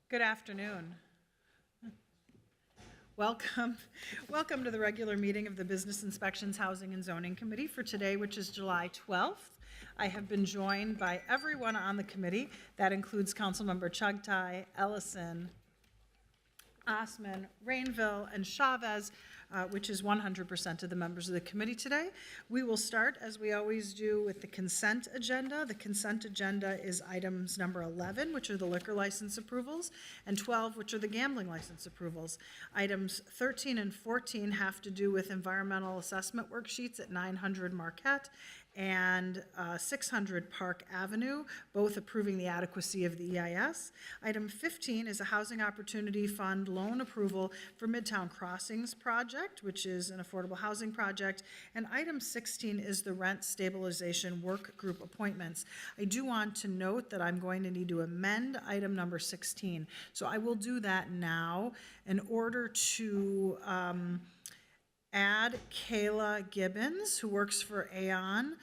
Good afternoon. Welcome to the regular meeting of the Business Inspections Housing and Zoning Committee for today, which is July 12th. I have been joined by everyone on the committee. That includes Councilmember Chugtai, Ellison, Osman, Rainville, and Chavez, which is 100% of the members of the committee today. We will start, as we always do, with the consent agenda. The consent agenda is items number 11, which are the liquor license approvals, and 12, which are the gambling license approvals. Items 13 and 14 have to do with environmental assessment worksheets at 900 Marquette and 600 Park Avenue, both approving the adequacy of the EIS. Item 15 is a Housing Opportunity Fund loan approval for Midtown Crossings project, which is an affordable housing project. And item 16 is the rent stabilization work group appointments. I do want to note that I'm going to need to amend item number 16. So I will do that now in order to add Kayla Gibbons, who works for Aon,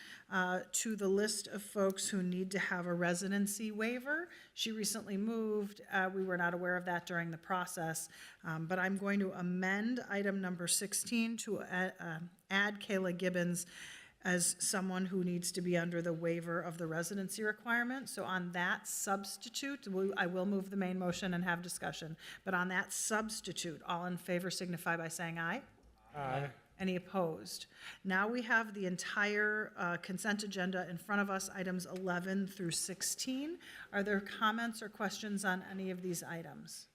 to the list of folks who need to have a residency waiver. She recently moved. We were not aware of that during the process, but I'm going to amend item number 16 to add Kayla Gibbons as someone who needs to be under the waiver of the residency requirement. So on that substitute, I will move the main motion and have discussion, but on that substitute, all in favor signify by saying aye. Aye. Any opposed? Now we have the entire consent agenda in front of us, items 11 through 16. Are there comments or questions on any of these items?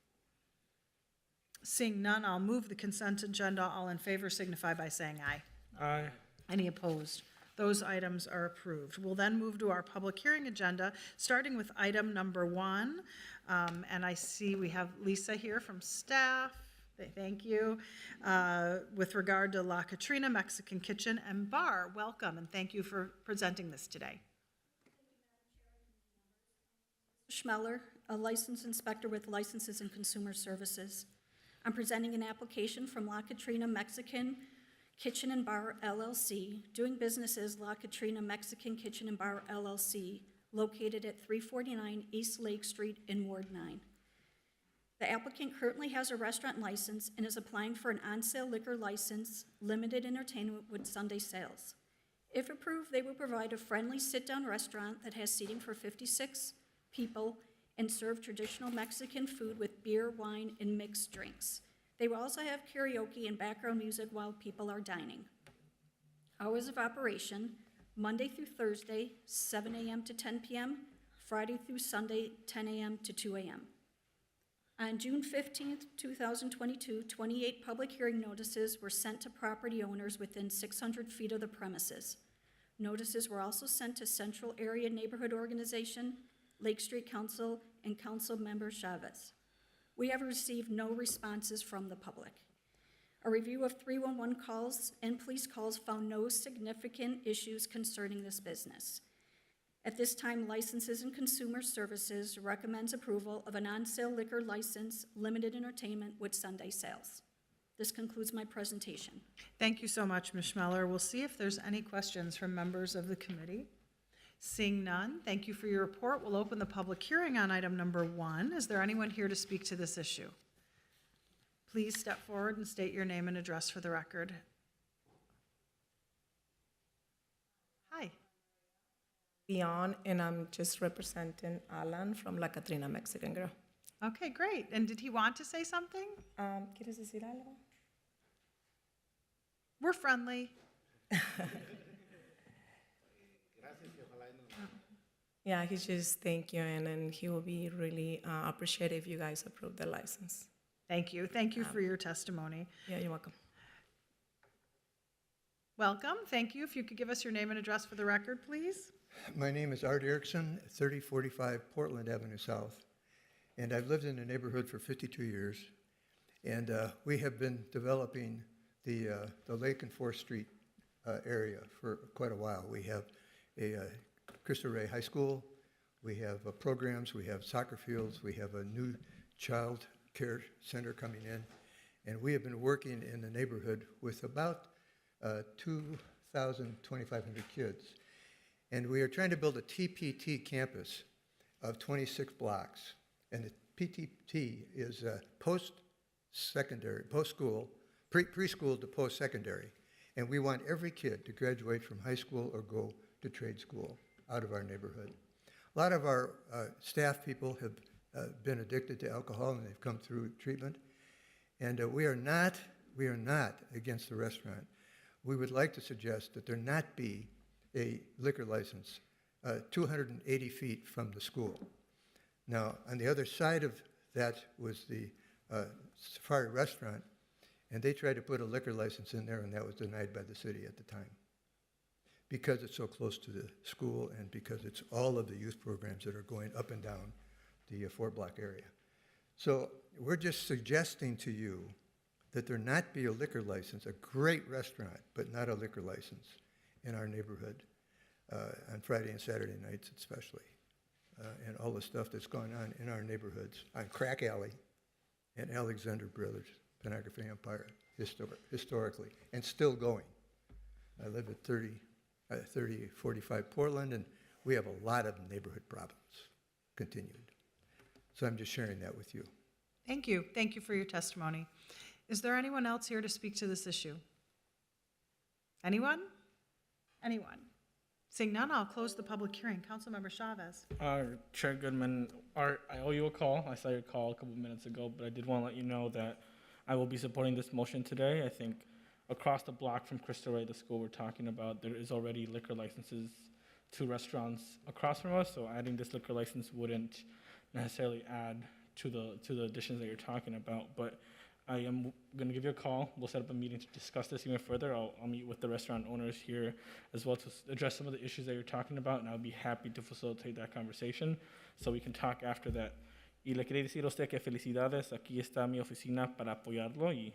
Seeing none, I'll move the consent agenda. All in favor signify by saying aye. Aye. Any opposed? Those items are approved. We'll then move to our public hearing agenda, starting with item number 1. And I see we have Lisa here from staff. Thank you. With regard to La Catrina Mexican Kitchen and Bar, welcome and thank you for presenting this today. Schmeller, a licensed inspector with Licenses and Consumer Services. I'm presenting an application from La Catrina Mexican Kitchen and Bar LLC, doing business as La Catrina Mexican Kitchen and Bar LLC, located at 349 East Lake Street in Ward 9. The applicant currently has a restaurant license and is applying for an on-sale liquor license, limited entertainment with Sunday sales. If approved, they will provide a friendly sit-down restaurant that has seating for 56 people and serve traditional Mexican food with beer, wine, and mixed drinks. They will also have karaoke and background music while people are dining. Hours of operation, Monday through Thursday, 7 a.m. to 10 p.m., Friday through Sunday, 10 a.m. to 2 a.m. On June 15th, 2022, 28 public hearing notices were sent to property owners within 600 feet of the premises. Notices were also sent to Central Area Neighborhood Organization, Lake Street Council, and Council Member Chavez. We have received no responses from the public. A review of 311 calls and police calls found no significant issues concerning this business. At this time, Licenses and Consumer Services recommends approval of an on-sale liquor license, limited entertainment with Sunday sales. This concludes my presentation. Thank you so much, Ms. Schmeller. We'll see if there's any questions from members of the committee. Seeing none, thank you for your report. We'll open the public hearing on item number 1. Is there anyone here to speak to this issue? Please step forward and state your name and address for the record. Hi. Beyond, and I'm just representing Alan from La Catrina Mexican Girl. Okay, great. And did he want to say something? ¿Quieres decir algo? We're friendly. Yeah, he just thank you, and he will be really appreciative if you guys approve the license. Thank you. Thank you for your testimony. Yeah, you're welcome. Welcome. Thank you. If you could give us your name and address for the record, please. My name is Art Erickson, 3045 Portland Avenue South, and I've lived in the neighborhood for 52 years, and we have been developing the Lake and 4th Street area for quite a while. We have a Cristo Rey High School, we have programs, we have soccer fields, we have a new child care center coming in, and we have been working in the neighborhood with about 2,500 kids. And we are trying to build a TPT campus of 26 blocks. And the PTT is post-secondary, post-school, preschool to post-secondary. And we want every kid to graduate from high school or go to trade school out of our neighborhood. A lot of our staff people have been addicted to alcohol and they've come through treatment. And we are not against the restaurant. We would like to suggest that there not be a liquor license 280 feet from the school. Now, on the other side of that was the Safari Restaurant, and they tried to put a liquor license in there, and that was denied by the city at the time because it's so close to the school and because it's all of the youth programs that are going up and down the four-block area. So we're just suggesting to you that there not be a liquor license, a great restaurant, but not a liquor license in our neighborhood on Friday and Saturday nights especially, and all the stuff that's going on in our neighborhoods, on Crack Alley and Alexander Brothers, Pornography Empire, historically, and still going. I live at 3045 Portland, and we have a lot of neighborhood problems, continued. So I'm just sharing that with you. Thank you. Thank you for your testimony. Is there anyone else here to speak to this issue? Anyone? Anyone? Seeing none, I'll close the public hearing. Councilmember Chavez. Chair Goodman, I owe you a call. I saw your call a couple minutes ago, but I did want to let you know that I will be supporting this motion today. I think across the block from Crystal Ray, the school we're talking about, there is already liquor licenses to restaurants across from us, so adding this liquor license wouldn't necessarily add to the additions that you're talking about. But I am going to give you a call. We'll set up a meeting to discuss this even further. I'll meet with the restaurant owners here as well to address some of the issues that you're talking about, and I'll be happy to facilitate that conversation so we can talk after that. Y le quería decir a usted que felicidades, aquí está mi oficina para apoyarlo y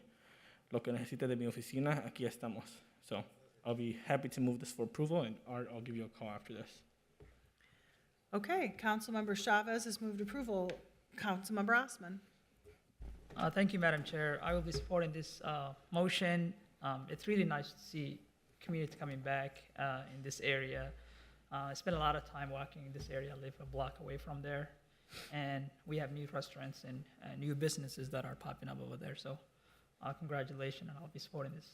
lo que necesite de mi oficina, aquí estamos. So I'll be happy to move this for approval, and Art, I'll give you a call after this. Okay, Councilmember Chavez has moved approval. Councilmember Osman. Thank you, Madam Chair. I will be supporting this motion. It's really nice to see community coming back in this area. I spend a lot of time walking in this area. I live a block away from there. And we have new restaurants and new businesses that are popping up over there. So congratulations, and I'll be supporting this.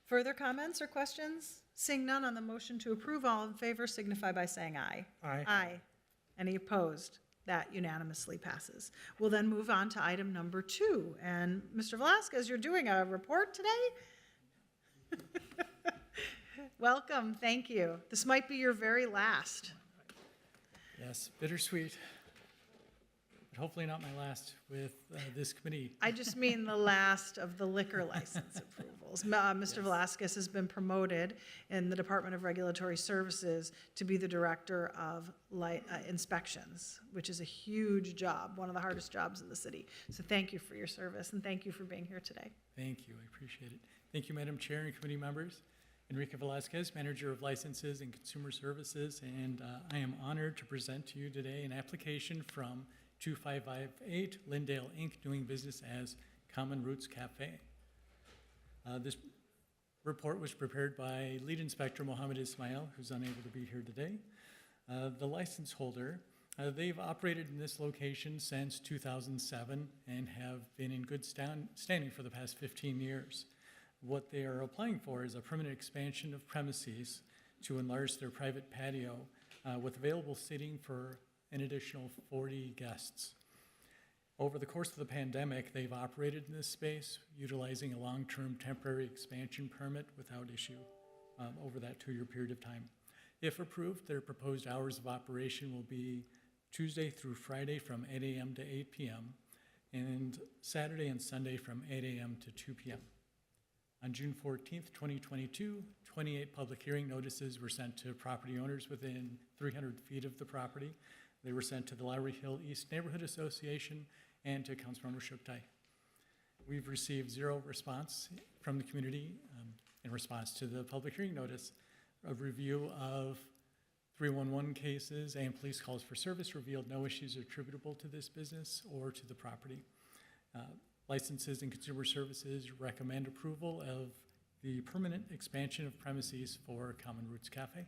Further comments or questions? Seeing none on the motion to approve, all in favor signify by saying aye. Aye. Aye. Any opposed? That unanimously passes. We'll then move on to item number 2. And Mr. Velasquez, you're doing a report today? Welcome, thank you. This might be your very last. Yes, bittersweet, but hopefully not my last with this committee. I just mean the last of the liquor license approvals. Mr. Velasquez has been promoted in the Department of Regulatory Services to be the Director of Inspections, which is a huge job, one of the hardest jobs in the city. So thank you for your service, and thank you for being here today. Thank you, I appreciate it. Thank you, Madam Chair and committee members. Enrique Velasquez, Manager of Licenses and Consumer Services, and I am honored to present to you today an application from 2558 Lindale Inc., doing business as Common Roots Cafe. This report was prepared by Lead Inspector Mohammed Ismail, who's unable to be here today. The license holder, they've operated in this location since 2007 and have been in good standing for the past 15 years. What they are applying for is a permanent expansion of premises to enlarge their private patio with available seating for an additional 40 guests. Over the course of the pandemic, they've operated in this space, utilizing a long-term temporary expansion permit without issue over that 2-year period of time. If approved, their proposed hours of operation will be Tuesday through Friday from 8 a.m. to 8 p.m. and Saturday and Sunday from 8 a.m. to 2 p.m. On June 14th, 2022, 28 public hearing notices were sent to property owners within 300 feet of the property. They were sent to the Lowry Hill East Neighborhood Association and to Councilmember Shuktai. We've received 0 response from the community in response to the public hearing notice. A review of 311 cases and police calls for service revealed no issues attributable to this business or to the property. Licenses and Consumer Services recommend approval of the permanent expansion of premises for Common Roots Cafe.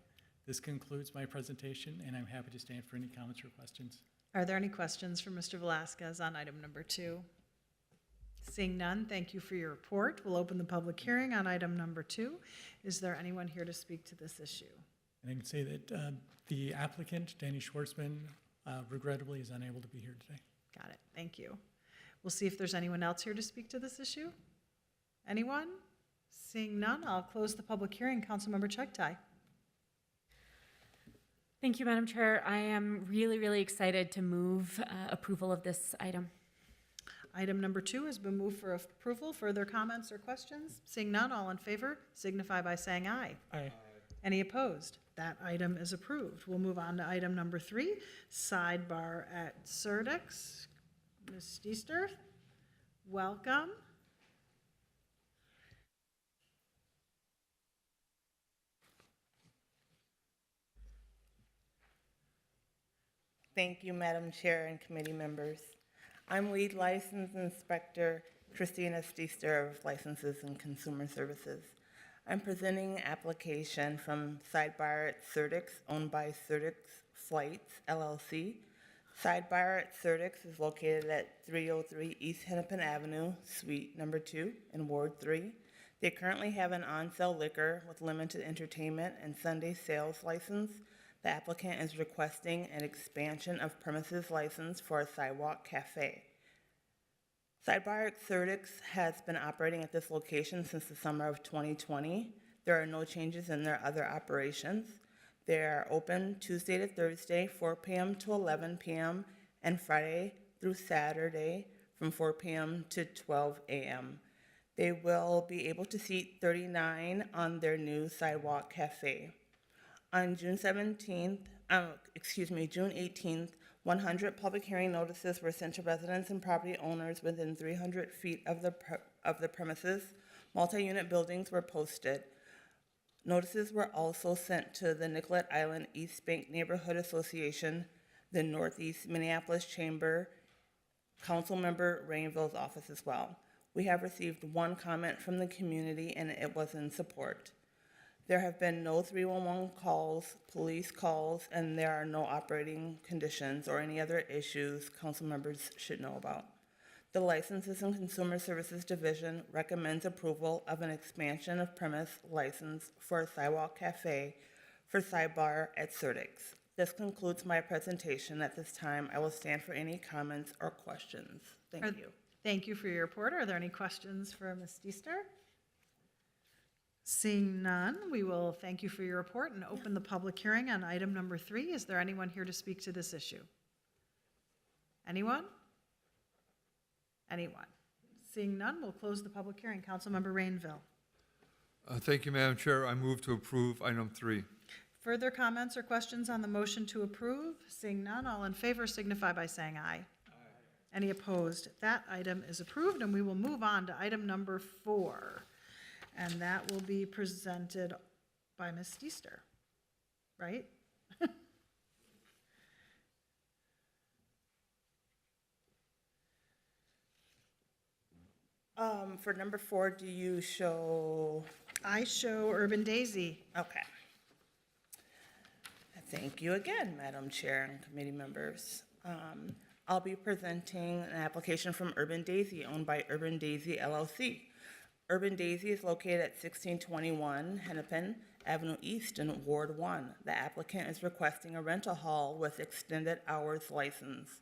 This concludes my presentation, and I'm happy to stand for any comments or questions. Are there any questions for Mr. Velazquez on item number 2? Seeing none, thank you for your report. We'll open the public hearing on item number 2. Is there anyone here to speak to this issue? And I can say that the applicant, Danny Schwartzman, regrettably is unable to be here today. Got it, thank you. We'll see if there's anyone else here to speak to this issue. Anyone? Seeing none, I'll close the public hearing. Councilmember Chugtai. Thank you, Madam Chair. I am really, really excited to move approval of this item. Item number 2 has been moved for approval. Further comments or questions? Seeing none, all in favor signify by saying aye. Aye. Any opposed? That item is approved. We'll move on to item number 3, sidebar at Surdex. Ms. Steester, welcome. Thank you, Madam Chair and committee members. I'm Lead License Inspector Christina Steester of Licenses and Consumer Services. I'm presenting an application from Sidebar at Surdex, owned by Surdex Flights, LLC. Sidebar at Surdex is located at 303 East Hennepin Avenue, Suite number 2 in Ward 3. They currently have an on-sale liquor with limited entertainment and Sunday sales license. The applicant is requesting an expansion of premises license for a sidewalk cafe. Sidebar at Surdex has been operating at this location since the summer of 2020. There are no changes in their other operations. They are open Tuesday to Thursday, 4 p.m. to 11 p.m., and Friday through Saturday from 4 p.m. to 12 a.m. They will be able to seat 39 on their new sidewalk cafe. On June 18th, 100 public hearing notices were sent to residents and property owners within 300 feet of the premises. Multi-unit buildings were posted. Notices were also sent to the Nicollet Island East Bank Neighborhood Association, the Northeast Minneapolis Chamber, Councilmember Rainville's office as well. We have received one comment from the community, and it was in support. There have been no 311 calls, police calls, and there are no operating conditions or any other issues council members should know about. The Licenses and Consumer Services Division recommends approval of an expansion of premise license for a sidewalk cafe for Sidebar at Surdex. This concludes my presentation. At this time, I will stand for any comments or questions. Thank you. Thank you for your report. Are there any questions for Ms. Steester? Seeing none, we will thank you for your report and open the public hearing on item number 3. Is there anyone here to speak to this issue? Anyone? Anyone? Seeing none, we'll close the public hearing. Councilmember Rainville. Thank you, Madam Chair. I move to approve item 3. Further comments or questions on the motion to approve? Seeing none, all in favor signify by saying aye. Any opposed? That item is approved, and we will move on to item number 4. And that will be presented by Ms. Steester, right? For number 4, do you show? I show Urban Daisy. Okay. Thank you again, Madam Chair and committee members. I'll be presenting an application from Urban Daisy, owned by Urban Daisy LLC. Urban Daisy is located at 1621 Hennepin Avenue East in Ward 1. The applicant is requesting a rental hall with extended hours license.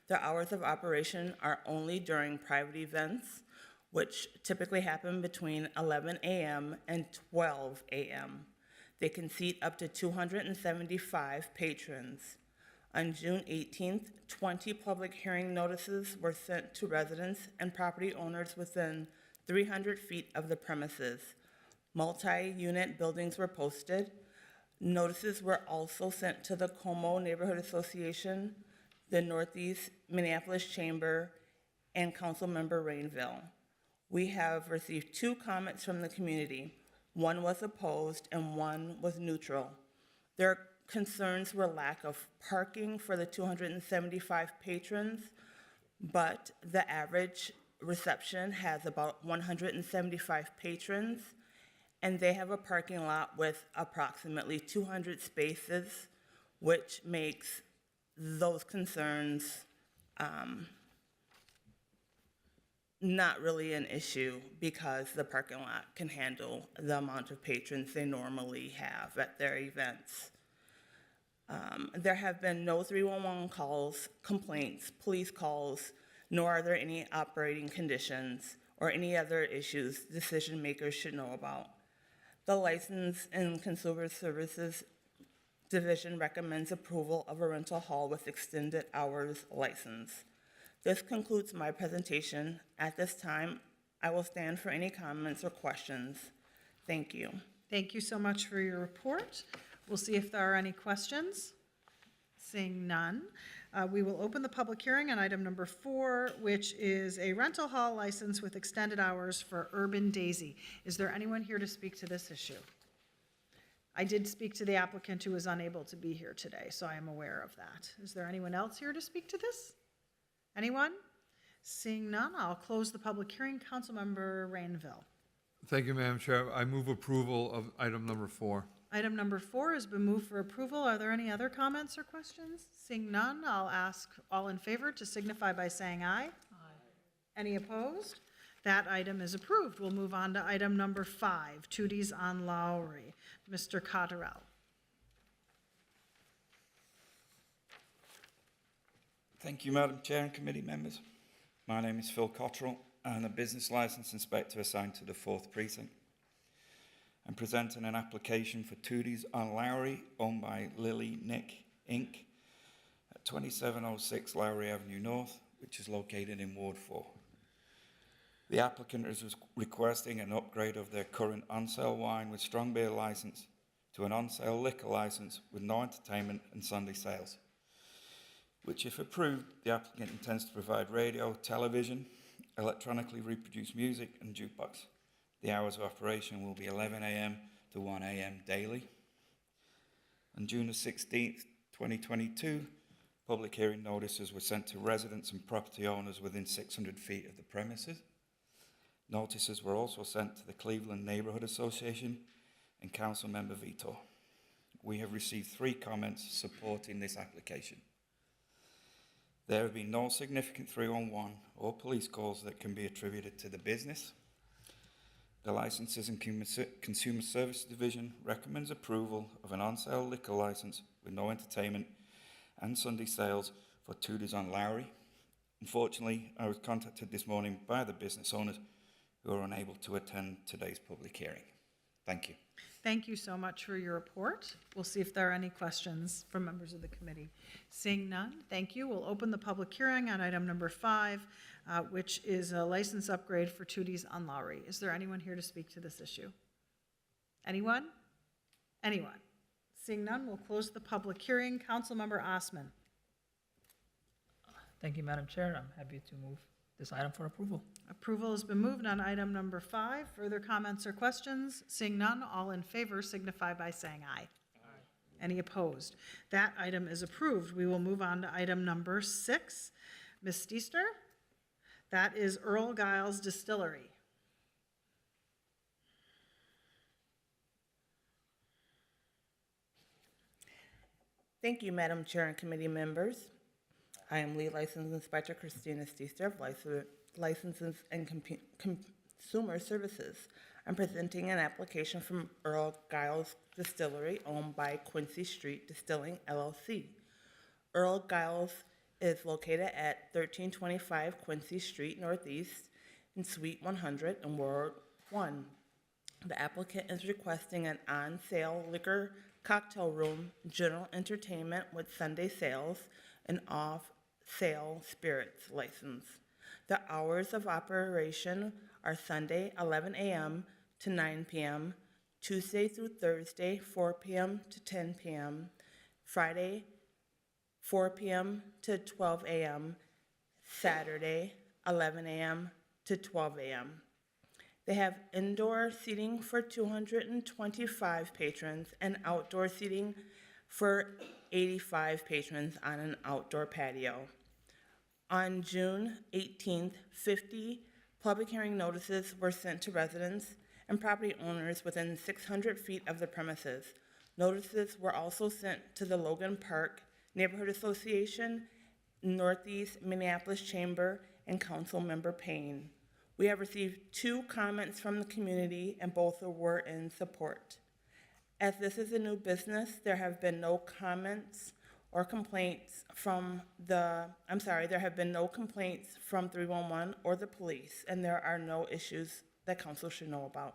Their hours of operation are only during private events, which typically happen between 11 a.m. and 12 a.m. They can seat up to 275 patrons. On June 18th, 20 public hearing notices were sent to residents and property owners within 300 feet of the premises. Multi-unit buildings were posted. Notices were also sent to the Como Neighborhood Association, the Northeast Minneapolis Chamber, and Councilmember Rainville. We have received 2 comments from the community. One was opposed and one was neutral. Their concerns were lack of parking for the 275 patrons, but the average reception has about 175 patrons, and they have a parking lot with approximately 200 spaces, which makes those concerns not really an issue because the parking lot can handle the amount of patrons they normally have at their events. There have been no 311 calls, complaints, police calls, nor are there any operating conditions or any other issues decision makers should know about. The License and Consumer Services Division recommends approval of a rental hall with extended hours license. This concludes my presentation. At this time, I will stand for any comments or questions. Thank you. Thank you so much for your report. We'll see if there are any questions. Seeing none, we will open the public hearing on item number 4, which is a rental hall license with extended hours for Urban Daisy. Is there anyone here to speak to this issue? I did speak to the applicant who was unable to be here today, so I am aware of that. Is there anyone else here to speak to this? Anyone? Seeing none, I'll close the public hearing. Councilmember Rainville. Thank you, Madam Chair. I move approval of item number 4. Item number 4 has been moved for approval. Are there any other comments or questions? Seeing none, I'll ask all in favor to signify by saying aye. Aye. Any opposed? That item is approved. We'll move on to item number 5, Tooties on Lowry. Mr. Cotterell. Thank you, Madam Chair and committee members. My name is Phil Cottrell. I'm a business licence inspector assigned to the 4th Precinct. I'm presenting an application for Tooties on Lowry, owned by Lily Nick Inc. at 2706 Lowry Avenue North, which is located in Ward 4. The applicant is requesting an upgrade of their current on-sale wine with strong beer licence to an on-sale liquor licence with no entertainment and Sunday sales, which, if approved, the applicant intends to provide radio, television, electronically reproduced music and jukebox. The hours of operation will be 11 a.m. to 1 a.m. daily. On June the 16th, 2022, public hearing notices were sent to residents and property owners within 600 feet of the premises. Notices were also sent to the Cleveland Neighbourhood Association and Council Member Vito. We have received 3 comments supporting this application. There have been no significant 311 or police calls that can be attributed to the business. The Licenses and Consumer Service Division recommends approval of an on-sale liquor license with no entertainment and Sunday sales for Tooties on Lowry. Unfortunately, I was contacted this morning by the business owners who are unable to attend today's public hearing. Thank you. Thank you so much for your report. We'll see if there are any questions from members of the committee. Seeing none, thank you. We'll open the public hearing on item number 5, which is a license upgrade for Tooties on Lowry. Is there anyone here to speak to this issue? Anyone? Anyone? Seeing none, we'll close the public hearing. Councilmember Osman. Thank you, Madam Chair. I'm happy to move this item for approval. Approval has been moved on item number 5. Further comments or questions? Seeing none, all in favor signify by saying aye. Aye. Any opposed? That item is approved. We will move on to item number 6. Ms. Steester? That is Earl Giles Distillery. Thank you, Madam Chair and committee members. I am Lead License Inspector Catrina of Licenses and Consumer Services. I'm presenting an application from Earl Giles Distillery, owned by Quincy Street Distilling, LLC. Earl Giles is located at 1325 Quincy Street Northeast in Suite 100 in Ward 1. The applicant is requesting an on-sale liquor cocktail room, general entertainment with Sunday sales, and off-sale spirits license. The hours of operation are Sunday 11 a.m. to 9 p.m., Tuesday through Thursday 4 p.m. to 10 p.m., Friday 4 p.m. to 12 a.m., Saturday 11 a.m. to 12 a.m. They have indoor seating for 225 patrons and outdoor seating for 85 patrons on an outdoor patio. On June 18th, 50 public hearing notices were sent to residents and property owners within 600 feet of the premises. Notices were also sent to the Logan Park Neighborhood Association, Northeast Minneapolis Chamber, and Council Member Payne. We have received 2 comments from the community, and both were in support. As this is a new business, there have been no comments or complaints from there have been no complaints from 311 or the police, and there are no issues that council should know about.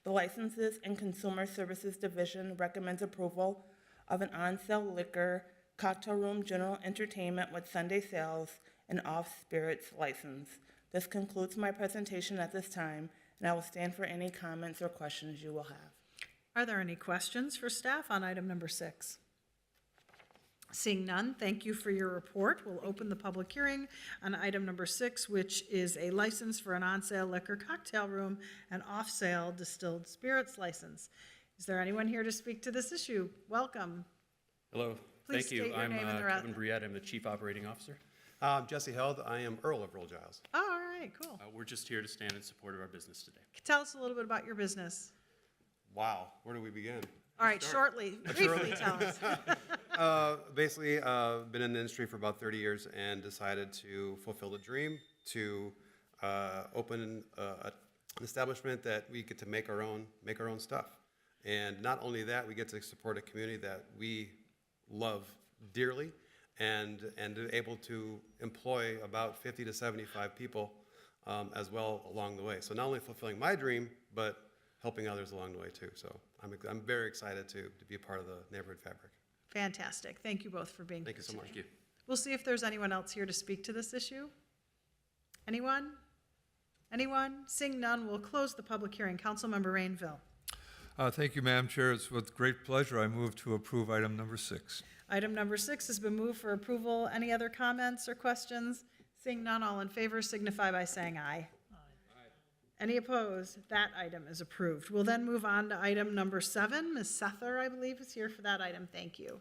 The Licenses and Consumer Services Division recommends approval of an on-sale liquor, cocktail room, general entertainment with Sunday sales, and off-spirits license. This concludes my presentation at this time, and I will stand for any comments or questions you will have. Are there any questions for staff on item number 6? Seeing none, thank you for your report. We'll open the public hearing on item number 6, which is a license for an on-sale liquor cocktail room and off-sale distilled spirits license. Is there anyone here to speak to this issue? Welcome. Hello. Please Thank you. state your I'm name and the Kevin Briette. I'm the Chief Operating Officer. Jesse Held, I am Earl of Earl Giles. Oh, all right, cool. We're just here to stand in support of our business today. Tell us a little bit about your business. Wow, where do we begin? All right, shortly, briefly tell us. Basically, been in the industry for about 30 years and decided to fulfill the dream to open an establishment that we get to make our own stuff. And not only that, we get to support a community that we love dearly and able to employ about 50 to 75 people as well along the way. So not only fulfilling my dream, but helping others along the way too. So I'm very excited to be a part of the neighborhood fabric. Fantastic. Thank you both for being here. Thank you so much. Thank you. We'll see if there's anyone else here to speak to this issue. Anyone? Anyone? Seeing none, we'll close the public hearing. Councilmember Rainville. Thank you, Madam Chair. It's with great pleasure I move to approve item number 6. Item number 6 has been moved for approval. Any other comments or questions? Seeing none, all in favor signify by saying aye. Any opposed? That item is approved. We'll then move on to item number 7. Ms. Sether, I believe, is here for that item. Thank you.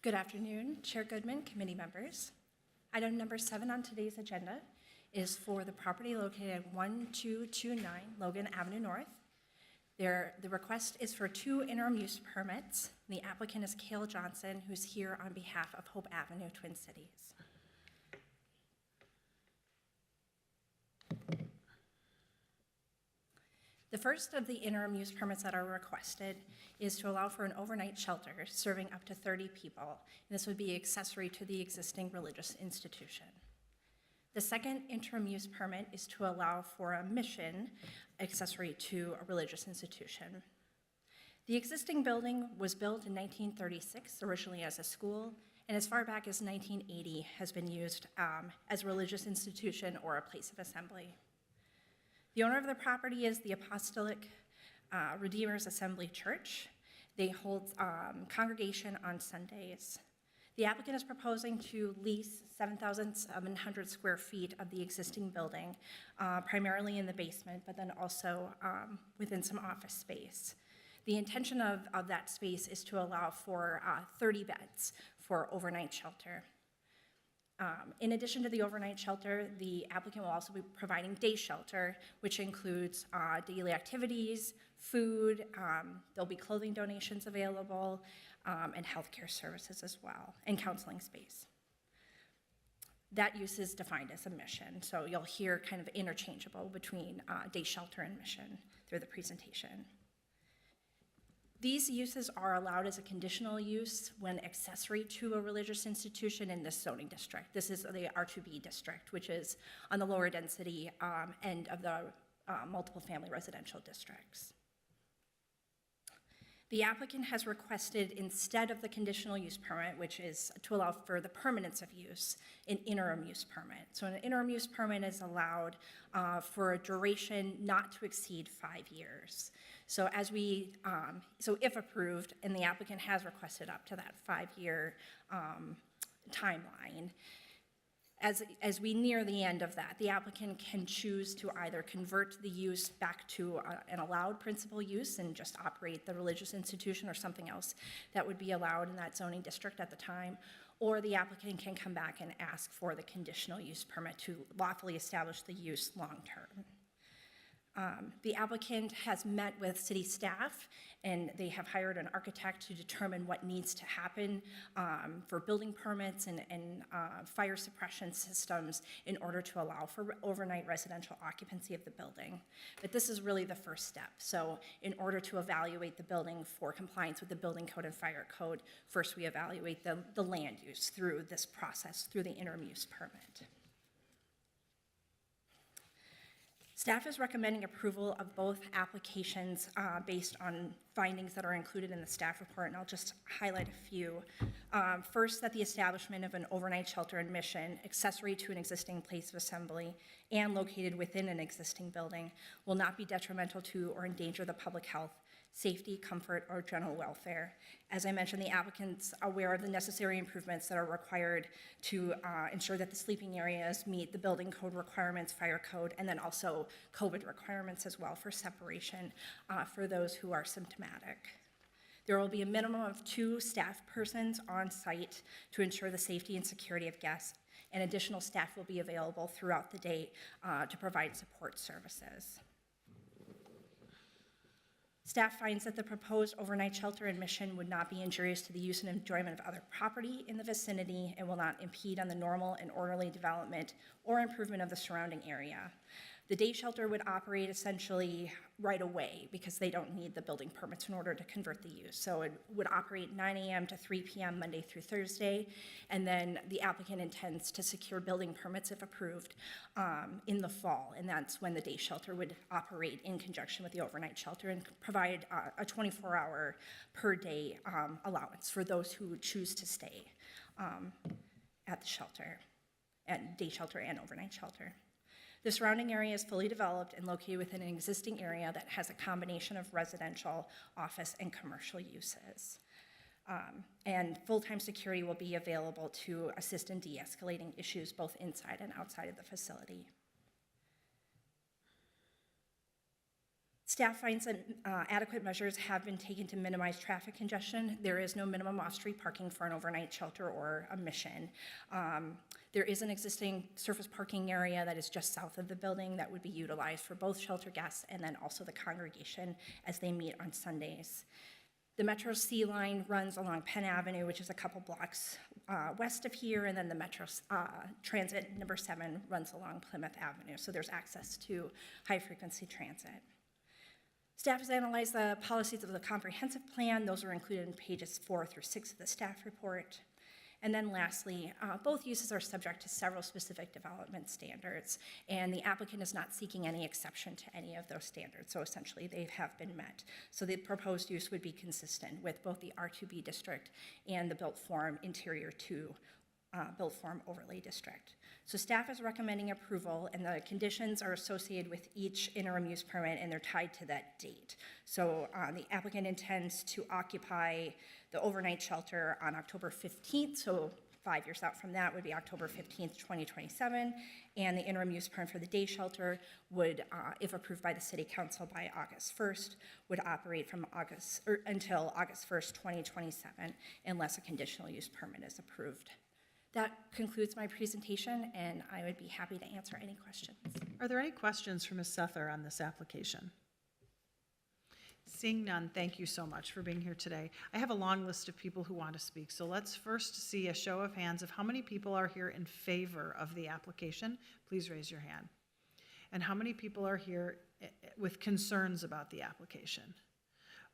Good afternoon, Chair Goodman, committee members. Item number 7 on today's agenda is for the property located at 1229 Logan Avenue North. The request is for 2 interim use permits. The applicant is Cale Johnson, who's here on behalf of Hope Avenue, Twin Cities. The first of the interim use permits that are requested is to allow for an overnight shelter serving up to 30 people. And this would be accessory to the existing religious institution. The second interim use permit is to allow for a mission accessory to a religious institution. The existing building was built in 1936, originally as a school, and as far back as 1980 has been used as a religious institution or a place of assembly. The owner of the property is the Apostolic Redeemers Assembly Church. They hold congregation on Sundays. The applicant is proposing to lease 7,700 square feet of the existing building, primarily in the basement, but then also within some office space. The intention of that space is to allow for 30 beds for overnight shelter. In addition to the overnight shelter, the applicant will also be providing day shelter, which includes daily activities, food, there'll be clothing donations available, and healthcare services as well, and counseling space. That use is defined as a mission, so you'll hear kind of interchangeable between day shelter and mission through the presentation. These uses are allowed as a conditional use when accessory to a religious institution in this zoning district. This is the R2B district, which is on the lower density end of the multiple family residential districts. The applicant has requested, instead of the conditional use permit, which is to allow for the permanence of use, an interim use permit. So an interim use permit is allowed for a duration not to exceed 5 years. So so if approved, and the applicant has requested up to that 5-year timeline, As we near the end of that, the applicant can choose to either convert the use back to an allowed principal use and just operate the religious institution or something else that would be allowed in that zoning district at the time, or the applicant can come back and ask for the conditional use permit to lawfully establish the use long-term. The applicant has met with city staff, and they have hired an architect to determine what needs to happen for building permits and fire suppression systems in order to allow for overnight residential occupancy of the building. But this is really the first step. So in order to evaluate the building for compliance with the building code and fire code, first we evaluate the land use through this process, through the interim use permit. Staff is recommending approval of both applications based on findings that are included in the staff report, and I'll just highlight a few. First, that the establishment of an overnight shelter and mission accessory to an existing place of assembly and located within an existing building will not be detrimental to or endanger the public health, safety, comfort, or general welfare. As I mentioned, the applicant's aware of the necessary improvements that are required to ensure that the sleeping areas meet the building code requirements, fire code, and then also COVID requirements as well for separation for those who are symptomatic. There will be a minimum of 2 staff persons on site to ensure the safety and security of guests, and additional staff will be available throughout the day to provide support services. Staff finds that the proposed overnight shelter and mission would not be injurious to the use and enjoyment of other property in the vicinity and will not impede on the normal and orderly development or improvement of the surrounding area. The day shelter would operate essentially right away because they don't need the building permits in order to convert the use. So it would operate 9 a.m. to 3 p.m. Monday through Thursday, and then the applicant intends to secure building permits if approved in the fall, and that's when the day shelter would operate in conjunction with the overnight shelter and provide a 24-hour per day allowance for those who choose to stay at the shelter, at day shelter and overnight shelter. The surrounding area is fully developed and located within an existing area that has a combination of residential, office, and commercial uses. And full-time security will be available to assist in de-escalating issues both inside and outside of the facility. Staff finds that adequate measures have been taken to minimize traffic congestion. There is no minimum off-street parking for an overnight shelter or a mission. There is an existing surface parking area that is just south of the building that would be utilized for both shelter guests and then also the congregation as they meet on Sundays. The Metro C line runs along Penn Avenue, which is a couple blocks west of here, and then the Metro Transit number 7 runs along Plymouth Avenue, so there's access to high-frequency transit. Staff has analyzed the policies of the comprehensive plan. Those are included in pages 4 through 6 of the staff report. And then lastly, both uses are subject to several specific development standards, and the applicant is not seeking any exception to any of those standards, so essentially they have been met. So the proposed use would be consistent with both the R2B district and the built form interior 2 built form overlay district. So staff is recommending approval, and the conditions are associated with each interim use permit, and they're tied to that date. So the applicant intends to occupy the overnight shelter on October 15th, so 5 years out from that would be October 15th, 2027, and the interim use permit for the day shelter would, if approved by the City Council by August 1st, would operate from until August 1st, 2027, unless a conditional use permit is approved. That concludes my presentation, and I would be happy to answer any questions. Are there any questions for Ms. Sether on this application? Seeing none, thank you so much for being here today. I have a long list of people who want to speak, so let's first see a show of hands of how many people are here in favor of the application. Please raise your hand. And how many people are here with concerns about the application?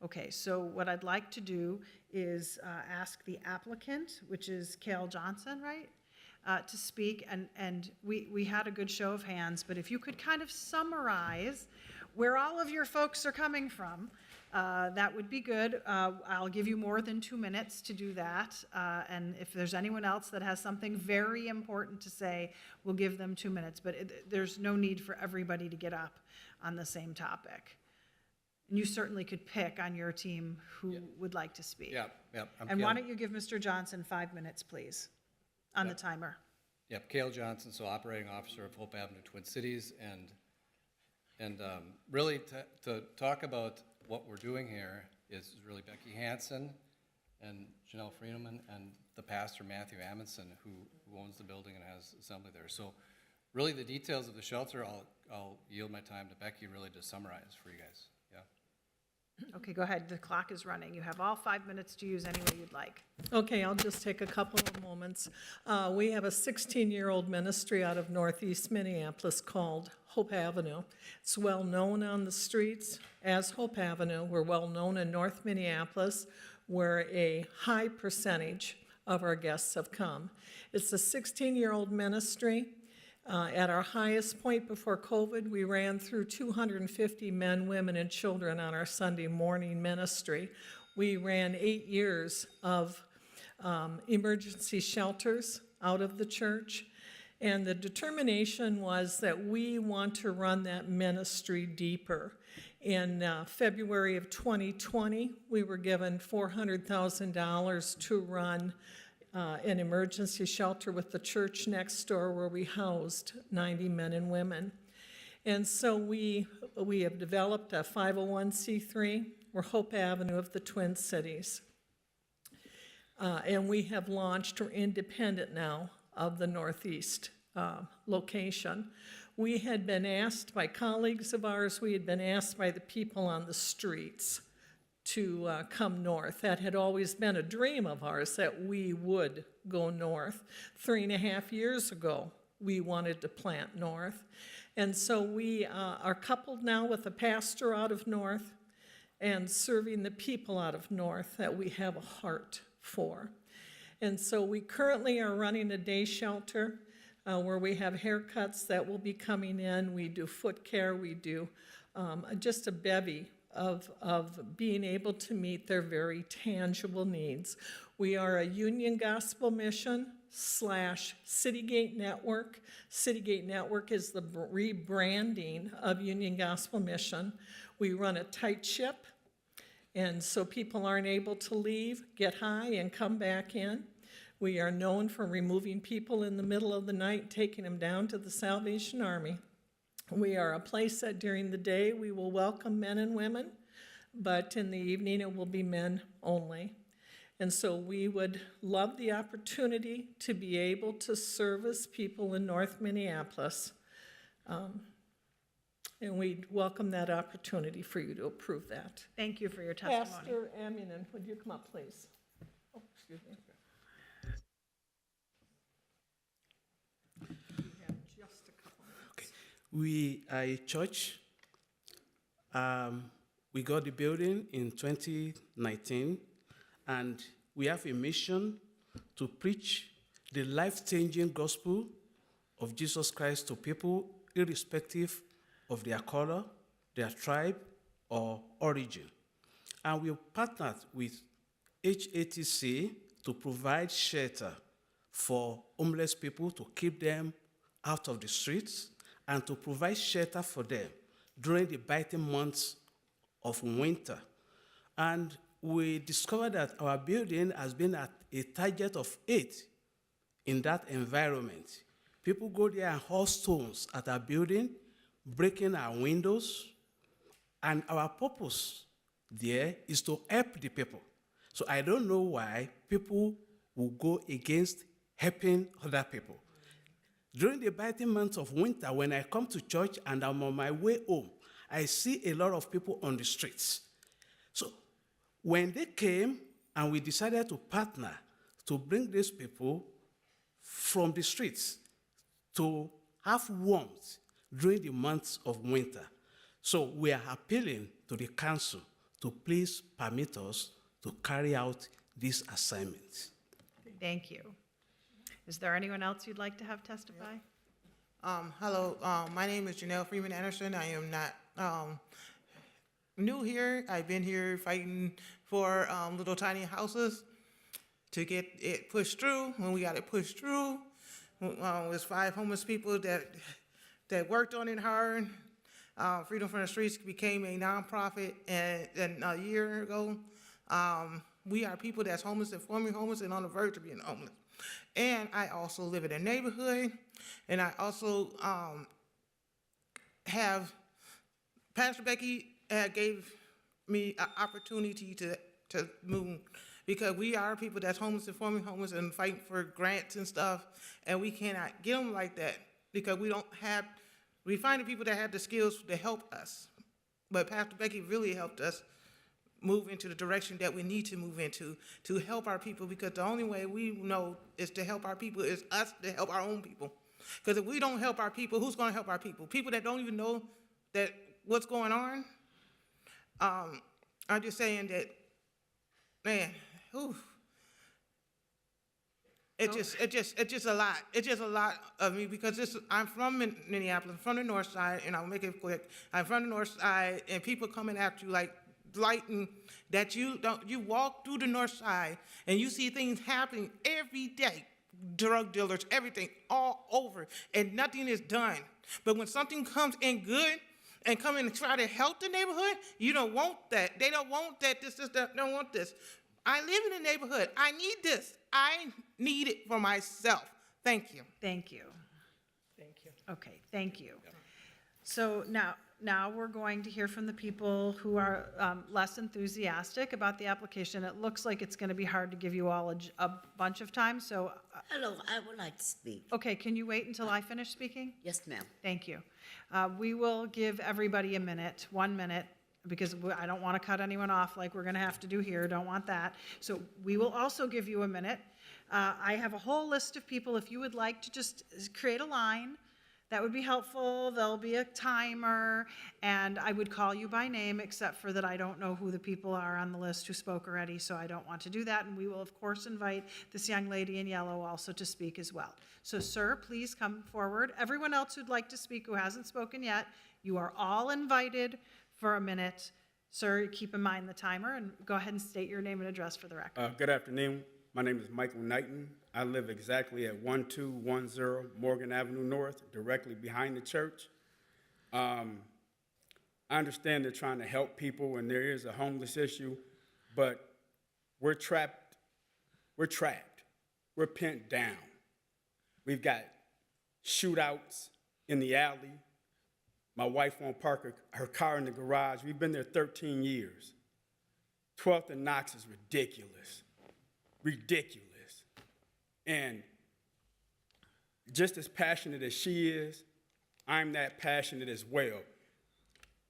Okay, so what I'd like to do is ask the applicant, which is Cale Johnson, right, to speak. And we had a good show of hands, but if you could kind of summarize where all of your folks are coming from, that would be good. I'll give you more than 2 minutes to do that. And if there's anyone else that has something very important to say, we'll give them 2 minutes. But there's no need for everybody to get up on the same topic. And you certainly could pick on your team who would like to speak. Yeah. And why don't you give Mr. Johnson 5 minutes, please, on the timer. Yep, Cale Johnson, so operating officer of Hope Avenue Twin Cities, and really to talk about what we're doing here is really Becky Hansen and Janelle Friedemann and the pastor Matthew Amundsen, who owns the building and has assembly there. So really the details of the shelter, I'll yield my time to Becky really to summarize for you guys. Yeah. Okay, go ahead. The clock is running. You have all 5 minutes to use any way you'd like. Okay, I'll just take a couple of moments. We have a 16-year-old ministry out of Northeast Minneapolis called Hope Avenue. It's well known on the streets as Hope Avenue. We're well known in North Minneapolis, where a high percentage of our guests have come. It's a 16-year-old ministry. At our highest point before COVID, we ran through 250 men, women, and children on our Sunday morning ministry. We ran 8 years of emergency shelters out of the church, and the determination was that we want to run that ministry deeper. In February of 2020, we were given $400,000 to run an emergency shelter with the church next door where we housed 90 men and women. And so we have developed a 501c3. We're Hope Avenue of the Twin Cities. And we have launched, we're independent now of the Northeast location. We had been asked by colleagues of ours, we had been asked by the people on the streets to come north. That had always been a dream of ours, that we would go north. 3.5 years ago, we wanted to plant north. And so we are coupled now with a pastor out of north and serving the people out of north that we have a heart for. And so we currently are running a day shelter where we have haircuts that will be coming in. We do foot care. We do just a bevy of being able to meet their very tangible needs. We are a Union Gospel Mission / Citygate Network. Citygate Network is the rebranding of Union Gospel Mission. We run a tight ship, and so people aren't able to leave, get high, and come back in. We are known for removing people in the middle of the night, taking them down to the Salvation Army. We are a place that during the day we will welcome men and women, but in the evening it will be men only. And so we would love the opportunity to be able to service people in North Minneapolis. And we welcome that opportunity for you to approve that. Thank you for your testimony. Pastor Amunin, would you come up, please? Oh, excuse me. We are a church. We got the building in 2019, and we have a mission to preach the life-changing gospel of Jesus Christ to people, irrespective of their color, their tribe, or origin. And we partnered with HATC to provide shelter for homeless people, to keep them out of the streets, and to provide shelter for them during the biting months of winter. And we discovered that our building has been at a target of 8 in that environment. People go there and haul stones at our building, breaking our windows, and our purpose there is to help the people. So I don't know why people will go against helping other people. During the biting months of winter, when I come to church and I'm on my way home, I see a lot of people on the streets. So when they came and we decided to partner to bring these people from the streets to have warmth during the months of winter. So we are appealing to the council to please permit us to carry out this assignment. Thank you. Is there anyone else you'd like to have testify? Hello, my name is Janelle Freeman Anderson. I am not new here. I've been here fighting for little tiny houses to get it pushed through. When we got it pushed through, it was 5 homeless people that worked on it hard. Freedom from the Streets became a nonprofit and a year ago. We are people that's homeless and formerly homeless and on the verge of being homeless. And I also live in a neighborhood, and I also have, Pastor Becky gave me an opportunity to move, because we are people that's homeless and formerly homeless and fighting for grants and stuff, and we cannot get them like that because we find the people that have the skills to help us. But Pastor Becky really helped us move into the direction that we need to move into to help our people, because the only way we know is to help our people is us to help our own people. Because if we don't help our people, who's going to help our people? People that don't even know that what's going on. I'm just saying that, man, whew, it's just a lot. It's just a lot of me, because I'm from Minneapolis, I'm from the north side, and I'll make it quick. I'm from the north side, and people coming after you like lighting that you walk through the north side and you see things happening every day, drug dealers, everything all over, and nothing is done. But when something comes in good and come in and try to help the neighborhood, you don't want that. They don't want that. Don't want this. I live in a neighborhood. I need this. I need it for myself. Thank you. Thank you. Thank you. Okay, thank you. So now we're going to hear from the people who are less enthusiastic about the application. It looks like it's going to be hard to give you all a bunch of time, so. Hello, I would like to speak. Okay, can you wait until I finish speaking? Yes, ma'am. Thank you. We will give everybody a minute, 1 minute, because I don't want to cut anyone off like we're going to have to do here. Don't want that. So we will also give you a minute. I have a whole list of people. If you would like to just create a line, that would be helpful. There'll be a timer, and I would call you by name, except for that I don't know who the people are on the list who spoke already, so I don't want to do that. And we will, of course, invite this young lady in yellow also to speak as well. So, sir, please come forward. Everyone else who'd like to speak who hasn't spoken yet, you are all invited for a minute. Sir, keep in mind the timer, and go ahead and state your name and address for the record. Good afternoon. My name is Michael Knighton. I live exactly at 1210 Morgan Avenue North, directly behind the church. I understand they're trying to help people and there is a homeless issue, but we're trapped. We're pinned down. We've got shootouts in the alley. My wife won't park her car in the garage. We've been there 13 years. 12th and Knox is ridiculous. Ridiculous. And just as passionate as she is, I'm that passionate as well.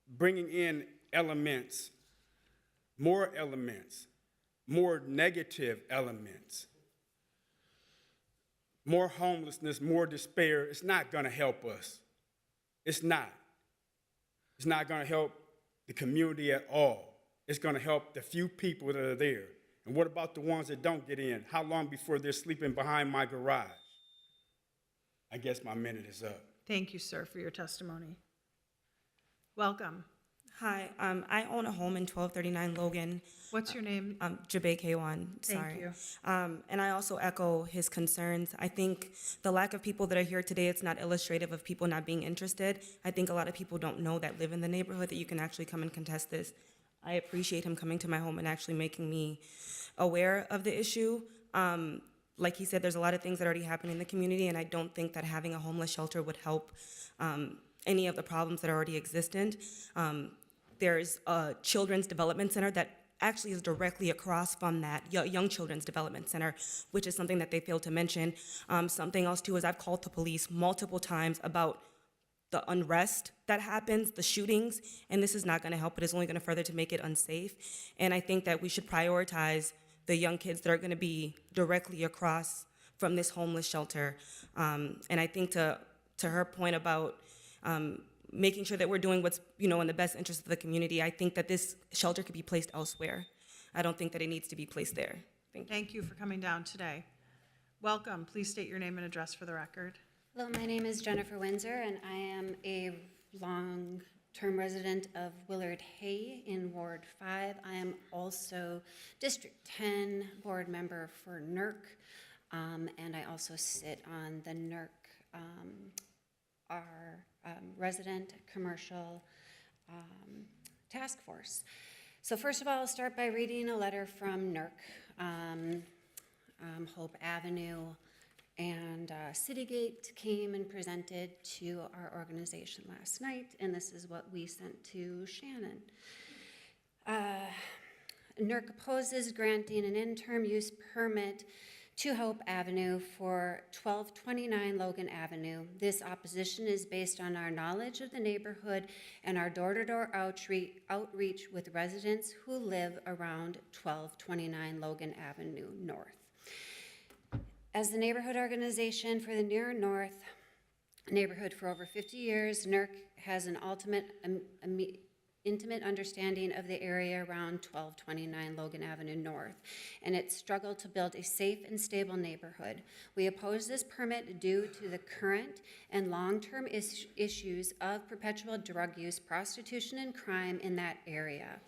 Bringing in elements, more negative elements, more homelessness, more despair, it's not going to help us. It's not. It's not going to help the community at all. It's going to help the few people that are there. And what about the ones that don't get in? How long before they're sleeping behind my garage? I guess my minute is up. Thank you, sir, for your testimony. Welcome. Hi, I own a home in 1239 Logan. What's your name? Jabay K1, sorry. Thank you. And I also echo his concerns. I think the lack of people that are here today, it's not illustrative of people not being interested. I think a lot of people don't know that live in the neighborhood that you can actually come and contest this. I appreciate him coming to my home and actually making me aware of the issue. Like he said, there's a lot of things that already happen in the community, and I don't think that having a homeless shelter would help any of the problems that are already existent. There's a children's development center that actually is directly across from that Young Children's Development Center, which is something that they failed to mention. Something else too is I've called the police multiple times about the unrest that happens, the shootings, and this is not going to help. It is only going to further to make it unsafe. And I think that we should prioritize the young kids that are going to be directly across from this homeless shelter. And I think to her point about making sure that we're doing what's in the best interest of the community, I think that this shelter could be placed elsewhere. I don't think that it needs to be placed there. Thank you for coming down today. Welcome. Please state your name and address for the record. Hello, my name is Jennifer Windsor, and I am a long-term resident of Willard Hay in Ward 5. I am also District 10 board member for NERC, and I also sit on the NERC, our resident commercial task force. So first of all, I'll start by reading a letter from NERC. Hope Avenue, and Citygate came and presented to our organization last night, and this is what we sent to Shannon. NERC opposes granting an interim use permit to Hope Avenue for 1229 Logan Avenue. This opposition is based on our knowledge of the neighborhood and our door-to-door outreach with residents who live around 1229 Logan Avenue North. As the neighborhood organization for the near north neighborhood for over 50 years, NERC has an intimate understanding of the area around 1229 Logan Avenue North, and its struggle to build a safe and stable neighborhood. We oppose this permit due to the current and long-term issues of perpetual drug use, prostitution, and crime in that area.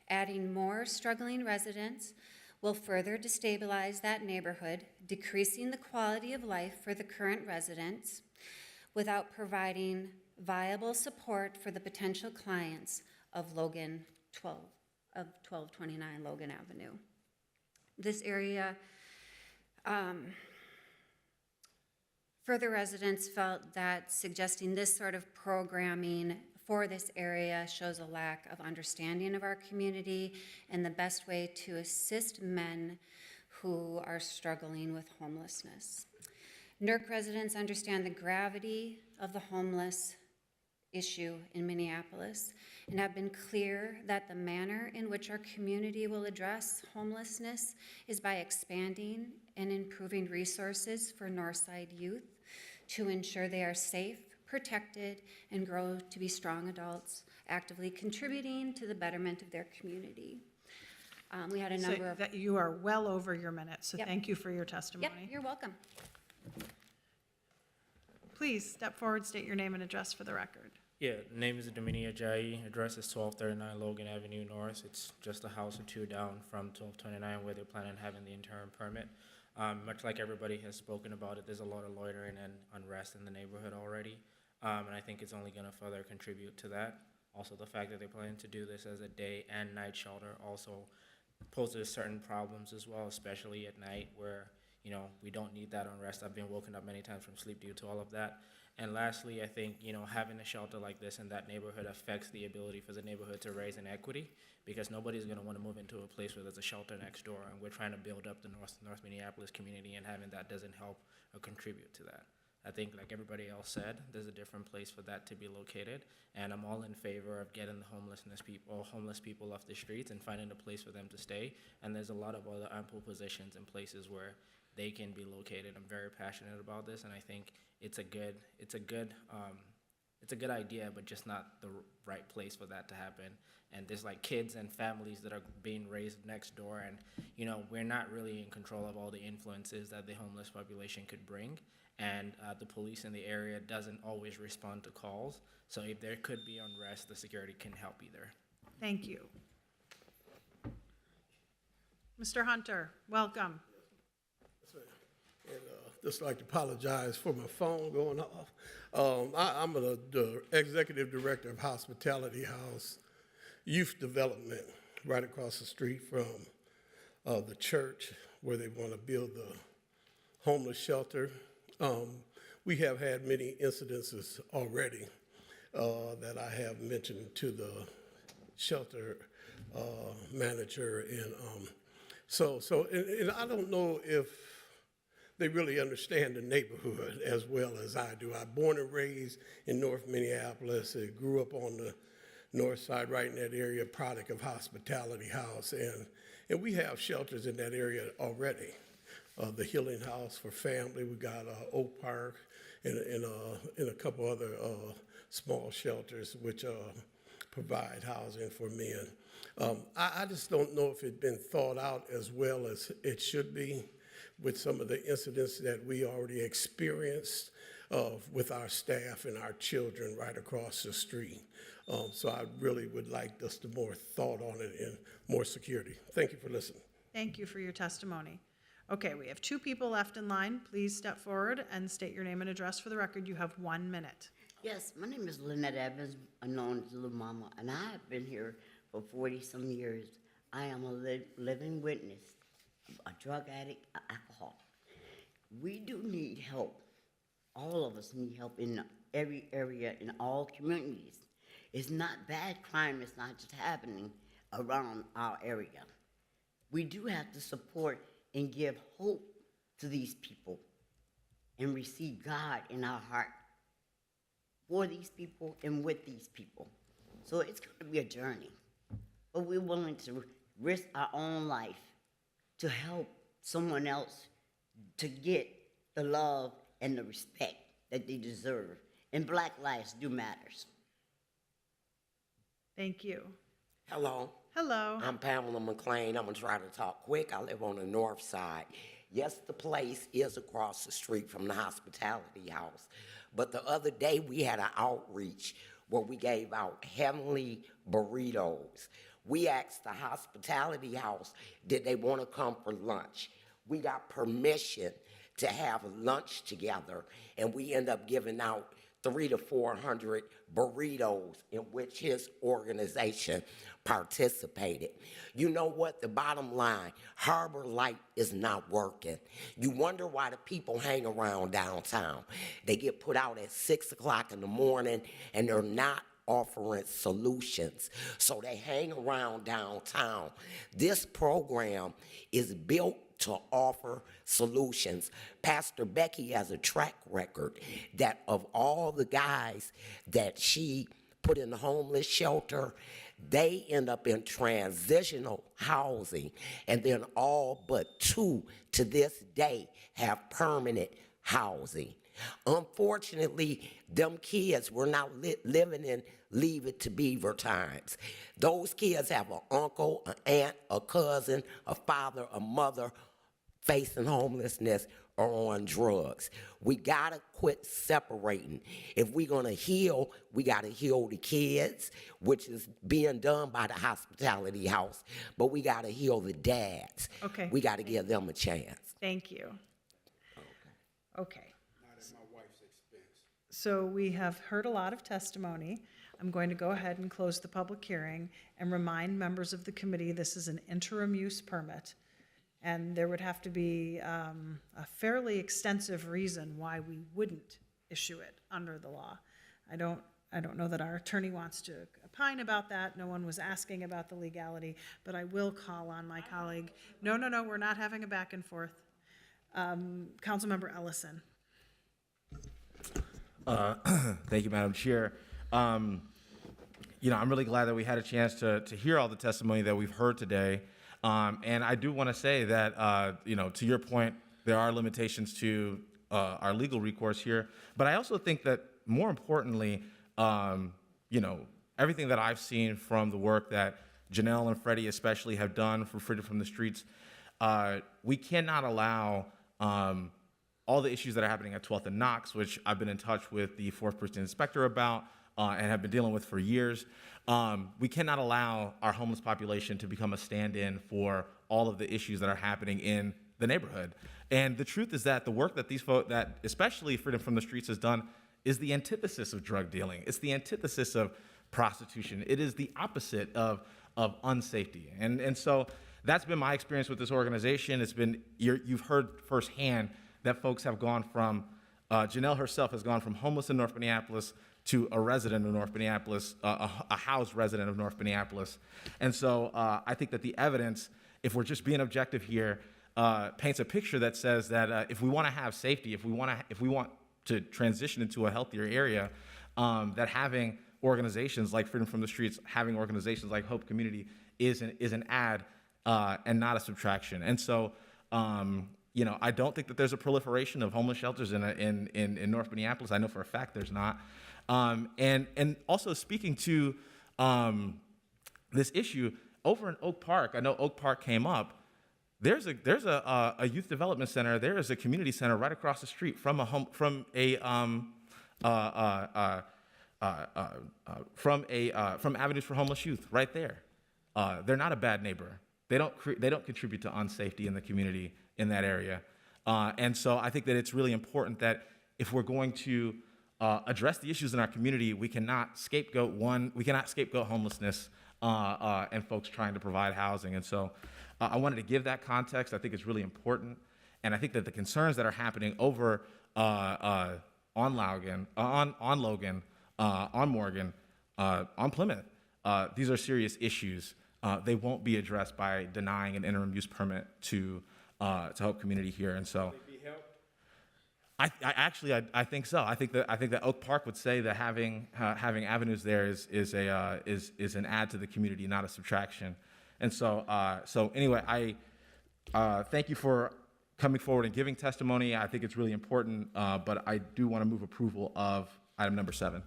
Adding more struggling residents will further destabilize that neighborhood, decreasing the quality of life for the current residents without providing viable support for the potential clients of 1229 Logan Avenue. This area, further residents felt that suggesting this sort of programming for this area shows a lack of understanding of our community and the best way to assist men who are struggling with homelessness. NERC residents understand the gravity of the homeless issue in Minneapolis and have been clear that the manner in which our community will address homelessness is by expanding and improving resources for Northside youth to ensure they are safe, protected, and grow to be strong adults, actively contributing to the betterment of their community. We had a number of... That you are well over your minute, so Yep. thank you for your testimony. Yep, you're welcome. Please step forward, state your name and address for the record. Yeah, name is Domini Ajayi. Address is 1239 Logan Avenue North. It's just a house or two down from 1229 where they're planning on having the interim permit. Much like everybody has spoken about it, there's a lot of loitering and unrest in the neighborhood already. And I think it's only going to further contribute to that. Also, the fact that they're planning to do this as a day and night shelter also poses certain problems as well, especially at night where, you know, we don't need that unrest. I've been woken up many times from sleep due to all of that. And lastly, I think, you know, having a shelter like this in that neighborhood affects the ability for the neighborhood to raise inequity, because nobody's going to want to move into a place where there's a shelter next door, and we're trying to build up the North Minneapolis community, and having that doesn't help or contribute to that. I think, like everybody else said, there's a different place for that to be located, and I'm all in favor of getting the homeless people off the streets and finding a place for them to stay. And there's a lot of other ample positions and places where they can be located. I'm very passionate about this, and I think it's a good idea, but just not the right place for that to happen. And there's like kids and families that are being raised next door, and you know, we're not really in control of all the influences that the homeless population could bring. And the police in the area doesn't always respond to calls. So if there could be unrest, the security can help either. Thank you. Mr. Hunter, welcome. And just like to apologize for my phone going off. I'm the executive director of Hospitality House Youth Development right across the street from the church where they want to build the homeless shelter. We have had many incidences already that I have mentioned to the shelter manager, and and I don't know if they really understand the neighborhood as well as I do. I'm born and raised in North Minneapolis. I grew up on the north side, right in that area, product of Hospitality House, and we have shelters in that area already. The Healing House for Family, we got Oak Park, and a couple other small shelters which provide housing for men. I just don't know if it's been thought out as well as it should be with some of the incidents that we already experienced with our staff and our children right across the street. So I really would like just more thought on it and more security. Thank you for listening. Thank you for your testimony. Okay, we have 2 people left in line. Please step forward and state your name and address for the record. You have 1 minute. Yes, my name is Lynette Evans, known as Little Mama, and I have been here for 40-some years. I am a living witness a drug addict, an alcoholic. We do need help. All of us need help in every area, in all communities. It's not bad crime, it's not just happening around our area. We do have to support and give hope to these people and receive God in our heart for these people and with these people. So it's going to be a journey, but we're willing to risk our own life to help someone else to get the love and the respect that they deserve. And Black lives do matters. Thank you. Hello. Hello. I'm Pamela McLean. I'm going to try to talk quick. I live on the north side. Yes, the place is across the street from the hospitality house. But the other day we had an outreach where we gave out heavenly burritos. We asked the hospitality house, did they want to come for lunch? We got permission to have lunch together, and we end up giving out 300 to 400 burritos in which his organization participated. You know what? The bottom line, Harbor Light is not working. You wonder why the people hang around downtown. They get put out at 6 o'clock in the morning, and they're not offering solutions. So they hang around downtown. This program is built to offer solutions. Pastor Becky has a track record that of all the guys that she put in the homeless shelter, they end up in transitional housing, and then all but 2 to this day have permanent housing. Unfortunately, them kids were not living in Leave It to Beaver times. Those kids have an uncle, an aunt, a cousin, a father, a mother facing homelessness or on drugs. We gotta quit separating. If we're gonna heal, we gotta heal the kids, which is being done by the hospitality house, but we gotta heal the dads. Okay. We gotta give them a chance. Thank you. Okay. So we have heard a lot of testimony. I'm going to go ahead and close the public hearing and remind members of the committee this is an interim use permit. And there would have to be a fairly extensive reason why we wouldn't issue it under the law. I don't know that our attorney wants to opine about that. No one was asking about the legality, but I will call on my colleague. No, we're not having a back and forth. Councilmember Ellison. Thank you, Madam Chair. I'm really glad that we had a chance to hear all the testimony that we've heard today. And I do want to say that, to your point, there are limitations to our legal recourse here. But I also think that more importantly, everything that I've seen from the work that Janelle and Freddie especially have done for Freedom from the Streets, we cannot allow all the issues that are happening at 12th and Knox, which I've been in touch with the 4th Precinct Inspector about and have been dealing with for years. We cannot allow our homeless population to become a stand-in for all of the issues that are happening in the neighborhood. And the truth is that the work that these folks, that especially Freedom from the Streets has done, is the antithesis of drug dealing. It's the antithesis of prostitution. It is the opposite of unsafety. And so that's been my experience with this organization. It's been, you've heard firsthand that folks have gone from, Janelle herself has gone from homeless in North Minneapolis to a resident of North Minneapolis, a housed resident of North Minneapolis. And so I think that the evidence, if we're just being objective here, paints a picture that says that if we want to have safety, if we want to transition into a healthier area, that having organizations like Freedom from the Streets, having organizations like Hope Community is an add and not a subtraction. And so I don't think that there's a proliferation of homeless shelters in North Minneapolis. I know for a fact there's not. And also speaking to this issue over in Oak Park, I know Oak Park came up. There's a youth development center. There is a community center right across the street from Avenues for Homeless Youth right there. They're not a bad neighbor. They don't contribute to unsafety in the community in that area. And so I think that it's really important that if we're going to address the issues in our community, we cannot scapegoat homelessness and folks trying to provide housing. And so I wanted to give that context. I think it's really important. And I think that the concerns that are happening over on Logan, on Morgan, on Plymouth, these are serious issues. They won't be addressed by denying an interim use permit to help community here. And so, I actually think so. I think that Oak Park would say that having avenues there is an add to the community, not a subtraction. And so anyway, I thank you for coming forward and giving testimony. I think it's really important, but I do want to move approval of item number 7.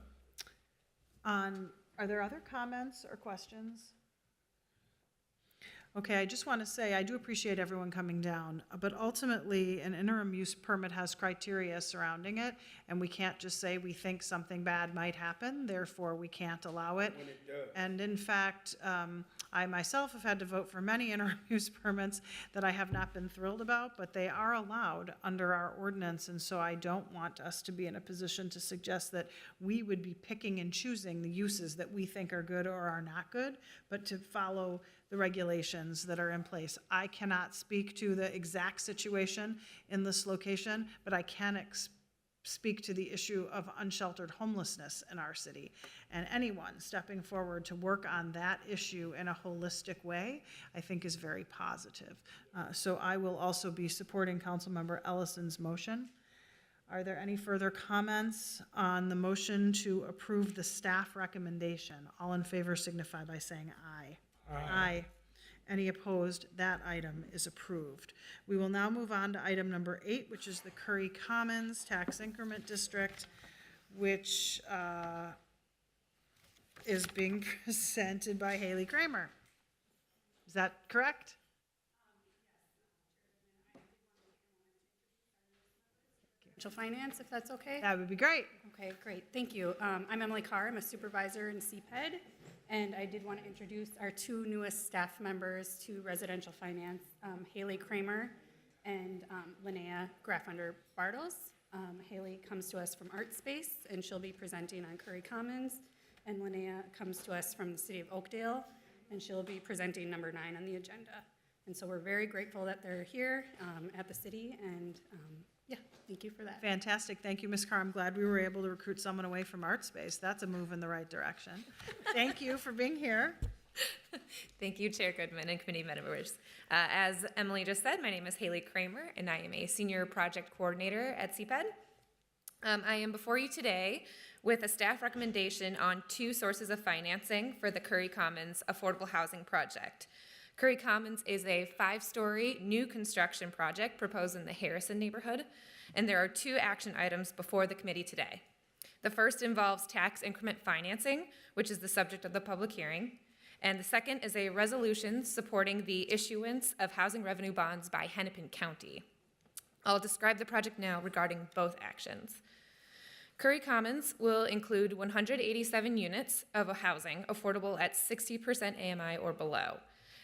Are there other comments or questions? Okay, I just want to say, I do appreciate everyone coming down, but ultimately, an interim use permit has criteria surrounding it, and we can't just say we think something bad might happen, therefore we can't allow it. When it does. And in fact, I myself have had to vote for many interim use permits that I have not been thrilled about, but they are allowed under our ordinance, and so I don't want us to be in a position to suggest that we would be picking and choosing the uses that we think are good or are not good, but to follow the regulations that are in place. I cannot speak to the exact situation in this location, but I can speak to the issue of unsheltered homelessness in our city. And anyone stepping forward to work on that issue in a holistic way, I think is very positive. So I will also be supporting Councilmember Ellison's motion. Are there any further comments on the motion to approve the staff recommendation? All in favor signify by saying aye. Aye. Any opposed? That item is approved. We will now move on to item number 8, which is the Curry Commons Tax Increment District, which is being presented by Haley Kramer. Is that correct? Finance, if that's okay? That would be great. Okay, great. Thank you. I'm Emily Carr. I'm a supervisor in CPED, and I did want to introduce our 2 newest staff members to residential finance, Haley Kramer and Linnea Graffunder-Bartles. Haley comes to us from Art Space, and she'll be presenting on Curry Commons, and Linnea comes to us from the city of Oakdale, and she'll be presenting number 9 on the agenda. And so we're very grateful that they're here at the city, and yeah, thank you for that. Fantastic. Thank you, Ms. Carr. I'm glad we were able to recruit someone away from Art Space. That's a move in the right direction. Thank you for being here. Thank you, Chair Goodman and committee members. As Emily just said, my name is Haley Kramer, and I am a senior project coordinator at CPED. I am before you today with a staff recommendation on 2 sources of financing for the Curry Commons Affordable Housing Project. Curry Commons is a 5-story new construction project proposed in the Harrison neighborhood, and there are 2 action items before the committee today. The first involves tax increment financing, which is the subject of the public hearing, and the second is a resolution supporting the issuance of housing revenue bonds by Hennepin County. I'll describe the project now regarding both actions. Curry Commons will include 187 units of housing affordable at 60% AMI or below.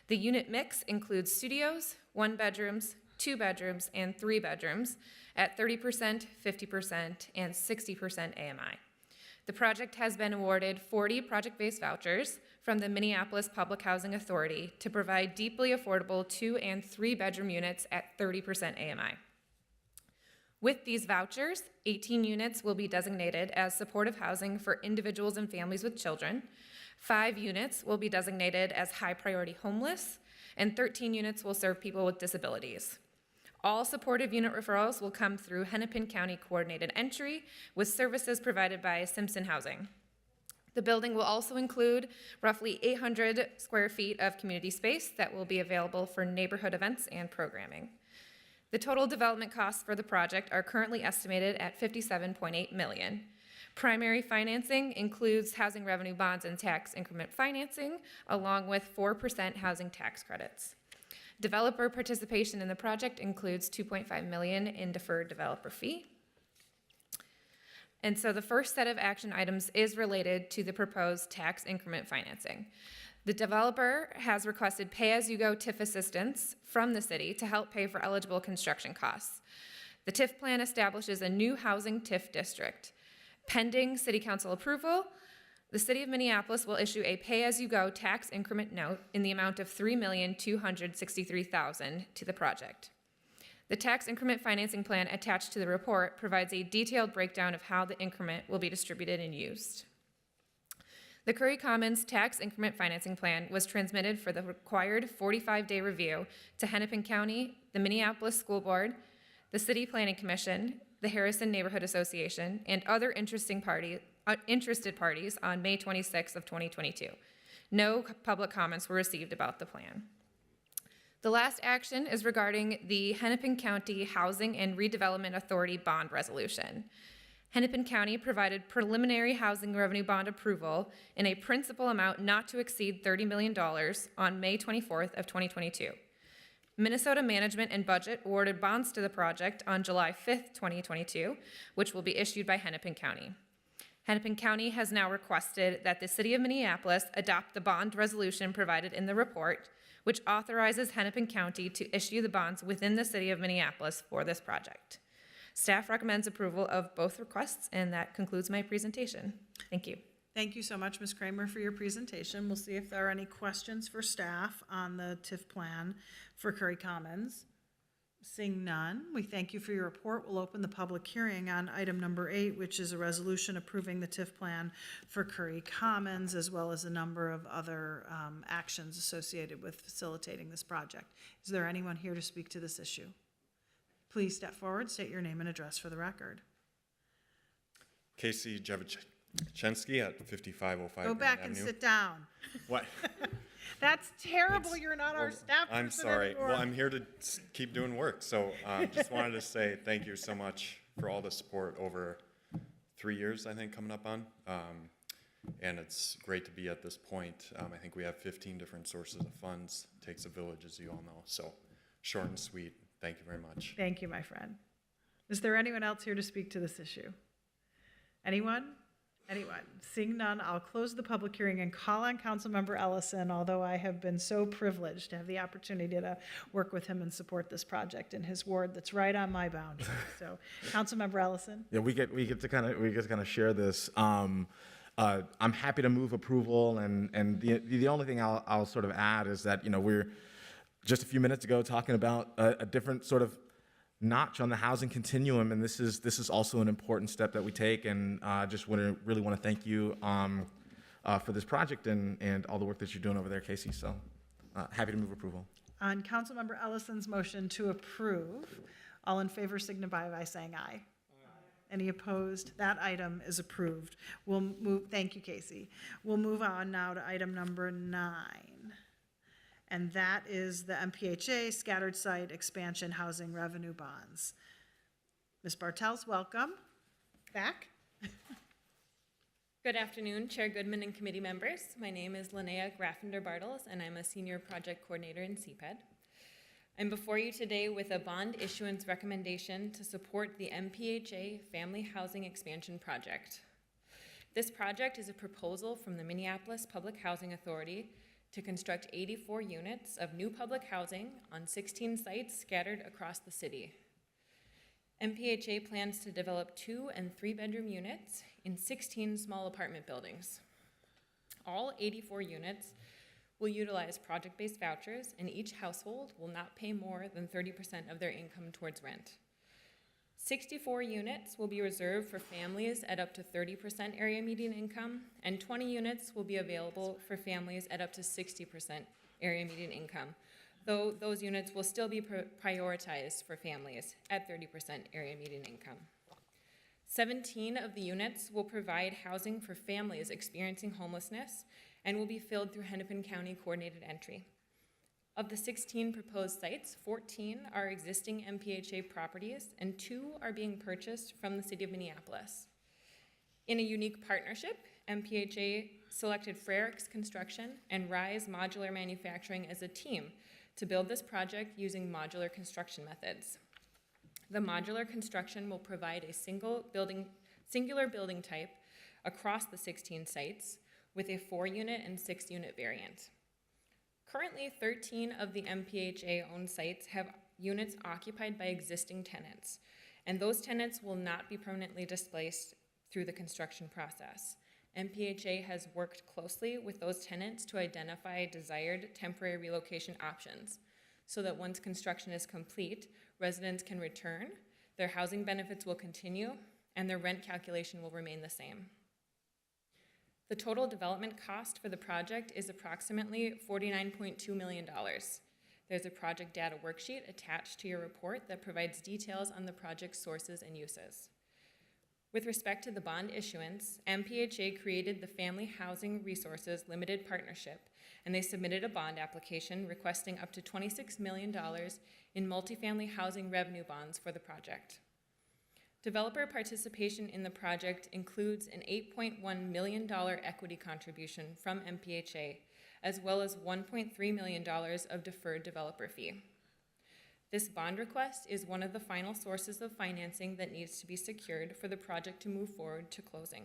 The unit mix includes studios, 1 bedrooms, 2 bedrooms, and 3 bedrooms at 30%, 50%, and 60% AMI. The project has been awarded 40 project-based vouchers from the Minneapolis Public Housing Authority to provide deeply affordable 2 and 3 bedroom units at 30% AMI. With these vouchers, 18 units will be designated as supportive housing for individuals and families with children, 5 units will be designated as high-priority homeless, and 13 units will serve people with disabilities. All supportive unit referrals will come through Hennepin County Coordinated Entry with services provided by Simpson Housing. The building will also include roughly 800 square feet of community space that will be available for neighborhood events and programming. The total development costs for the project are currently estimated at $57.8 million. Primary financing includes housing revenue bonds and tax increment financing, along with 4% housing tax credits. Developer participation in the project includes $2.5 million in deferred developer fee. And so the first set of action items is related to the proposed tax increment financing. The developer has requested pay-as-you-go TIF assistance from the city to help pay for eligible construction costs. The TIF plan establishes a new housing TIF district. Pending City Council approval, The City of Minneapolis will issue a pay-as-you-go tax increment note in the amount of $3,263,000 to the project. The tax increment financing plan attached to the report provides a detailed breakdown of how the increment will be distributed and used. The Curry Commons tax increment financing plan was transmitted for the required 45-day review to Hennepin County, the Minneapolis School Board, the City Planning Commission, the Harrison Neighborhood Association, and other interested parties on May 26th of 2022. No public comments were received about the plan. The last action is regarding the Hennepin County Housing and Redevelopment Authority bond resolution. Hennepin County provided preliminary housing revenue bond approval in a principal amount not to exceed $30 million on May 24th of 2022. Minnesota Management and Budget awarded bonds to the project on July 5th, 2022, which will be issued by Hennepin County. Hennepin County has now requested that the City of Minneapolis adopt the bond resolution provided in the report, which authorizes Hennepin County to issue the bonds within the City of Minneapolis for this project. Staff recommends approval of both requests, and that concludes my presentation. Thank you. Thank you so much, Ms. Kramer, for your presentation. We'll see if there are any questions for staff on the TIF plan for Curry Commons. Seeing none, we thank you for your report. We'll open the public hearing on item number 8, which is a resolution approving the TIF plan for Curry Commons, as well as a number of other actions associated with facilitating this project. Is there anyone here to speak to this issue? Please step forward, state your name and address for the record. Casey Jevchensky at 5505 Go back Grand and Avenue. sit down. What? That's terrible. You're not our staff person I'm sorry. anymore. Well, I'm here to keep doing work. So just wanted to say thank you so much for all the support over 3 years, I think, coming up on. And it's great to be at this point. I think we have 15 different sources of funds. Takes a village, as you all know. So short and sweet. Thank you very much. Thank you, my friend. Is there anyone else here to speak to this issue? Anyone? Anyone? Seeing none, I'll close the public hearing and call on Councilmember Ellison, although I have been so privileged to have the opportunity to work with him and support this project in his ward that's right on my boundary. So, Councilmember Ellison? Yeah, we get to kind of share this. I'm happy to move approval, and the only thing I'll sort of add is that we're just a few minutes ago talking about a different sort of notch on the housing continuum, and this is also an important step that we take, and just really want to thank you for this project and all the work that you're doing over there, Casey. So happy to move approval. On Councilmember Ellison's motion to approve, all in favor signify by saying aye. Aye. Any opposed? That item is approved. We'll move. Thank you, Casey. We'll move on now to item number 9. And that is the MPHA Scattered Site Expansion Housing Revenue Bonds. Ms. Bartels, welcome back. Good afternoon, Chair Goodman and committee members. My name is Linnea Graffender-Bartels, and I'm a Senior Project Coordinator in CPED. I'm before you today with a bond issuance recommendation to support the MPHA Family Housing Expansion Project. This project is a proposal from the Minneapolis Public Housing Authority to construct 84 units of new public housing on 16 sites scattered across the city. MPHA plans to develop 2- and 3-bedroom units in 16 small apartment buildings. All 84 units will utilize project-based vouchers, and each household will not pay more than 30% of their income towards rent. 64 units will be reserved for families at up to 30% area median income, and 20 units will be available for families at up to 60% area median income, though those units will still be prioritized for families at 30% area median income. 17 of the units will provide housing for families experiencing homelessness and will be filled through Hennepin County coordinated entry. Of the 16 proposed sites, 14 are existing MPHA properties and 2 are being purchased from the City of Minneapolis. In a unique partnership, MPHA selected Frericks Construction and Rise Modular Manufacturing as a team to build this project using modular construction methods. The modular construction will provide a singular building type across the 16 sites with a 4-unit and 6-unit variant. Currently, 13 of the MPHA-owned sites have units occupied by existing tenants, and those tenants will not be permanently displaced through the construction process. MPHA has worked closely with those tenants to identify desired temporary relocation options so that once construction is complete, residents can return, their housing benefits will continue, and their rent calculation will remain the same. The total development cost for the project is approximately $49.2 million. There's a project data worksheet attached to your report that provides details on the project's sources and uses. With respect to the bond issuance, MPHA created the Family Housing Resources Limited Partnership, and they submitted a bond application requesting up to $26 million in multifamily housing revenue bonds for the project. Developer participation in the project includes an $8.1 million equity contribution from MPHA, as well as $1.3 million of deferred developer fee. This bond request is one of the final sources of financing that needs to be secured for the project to move forward to closing,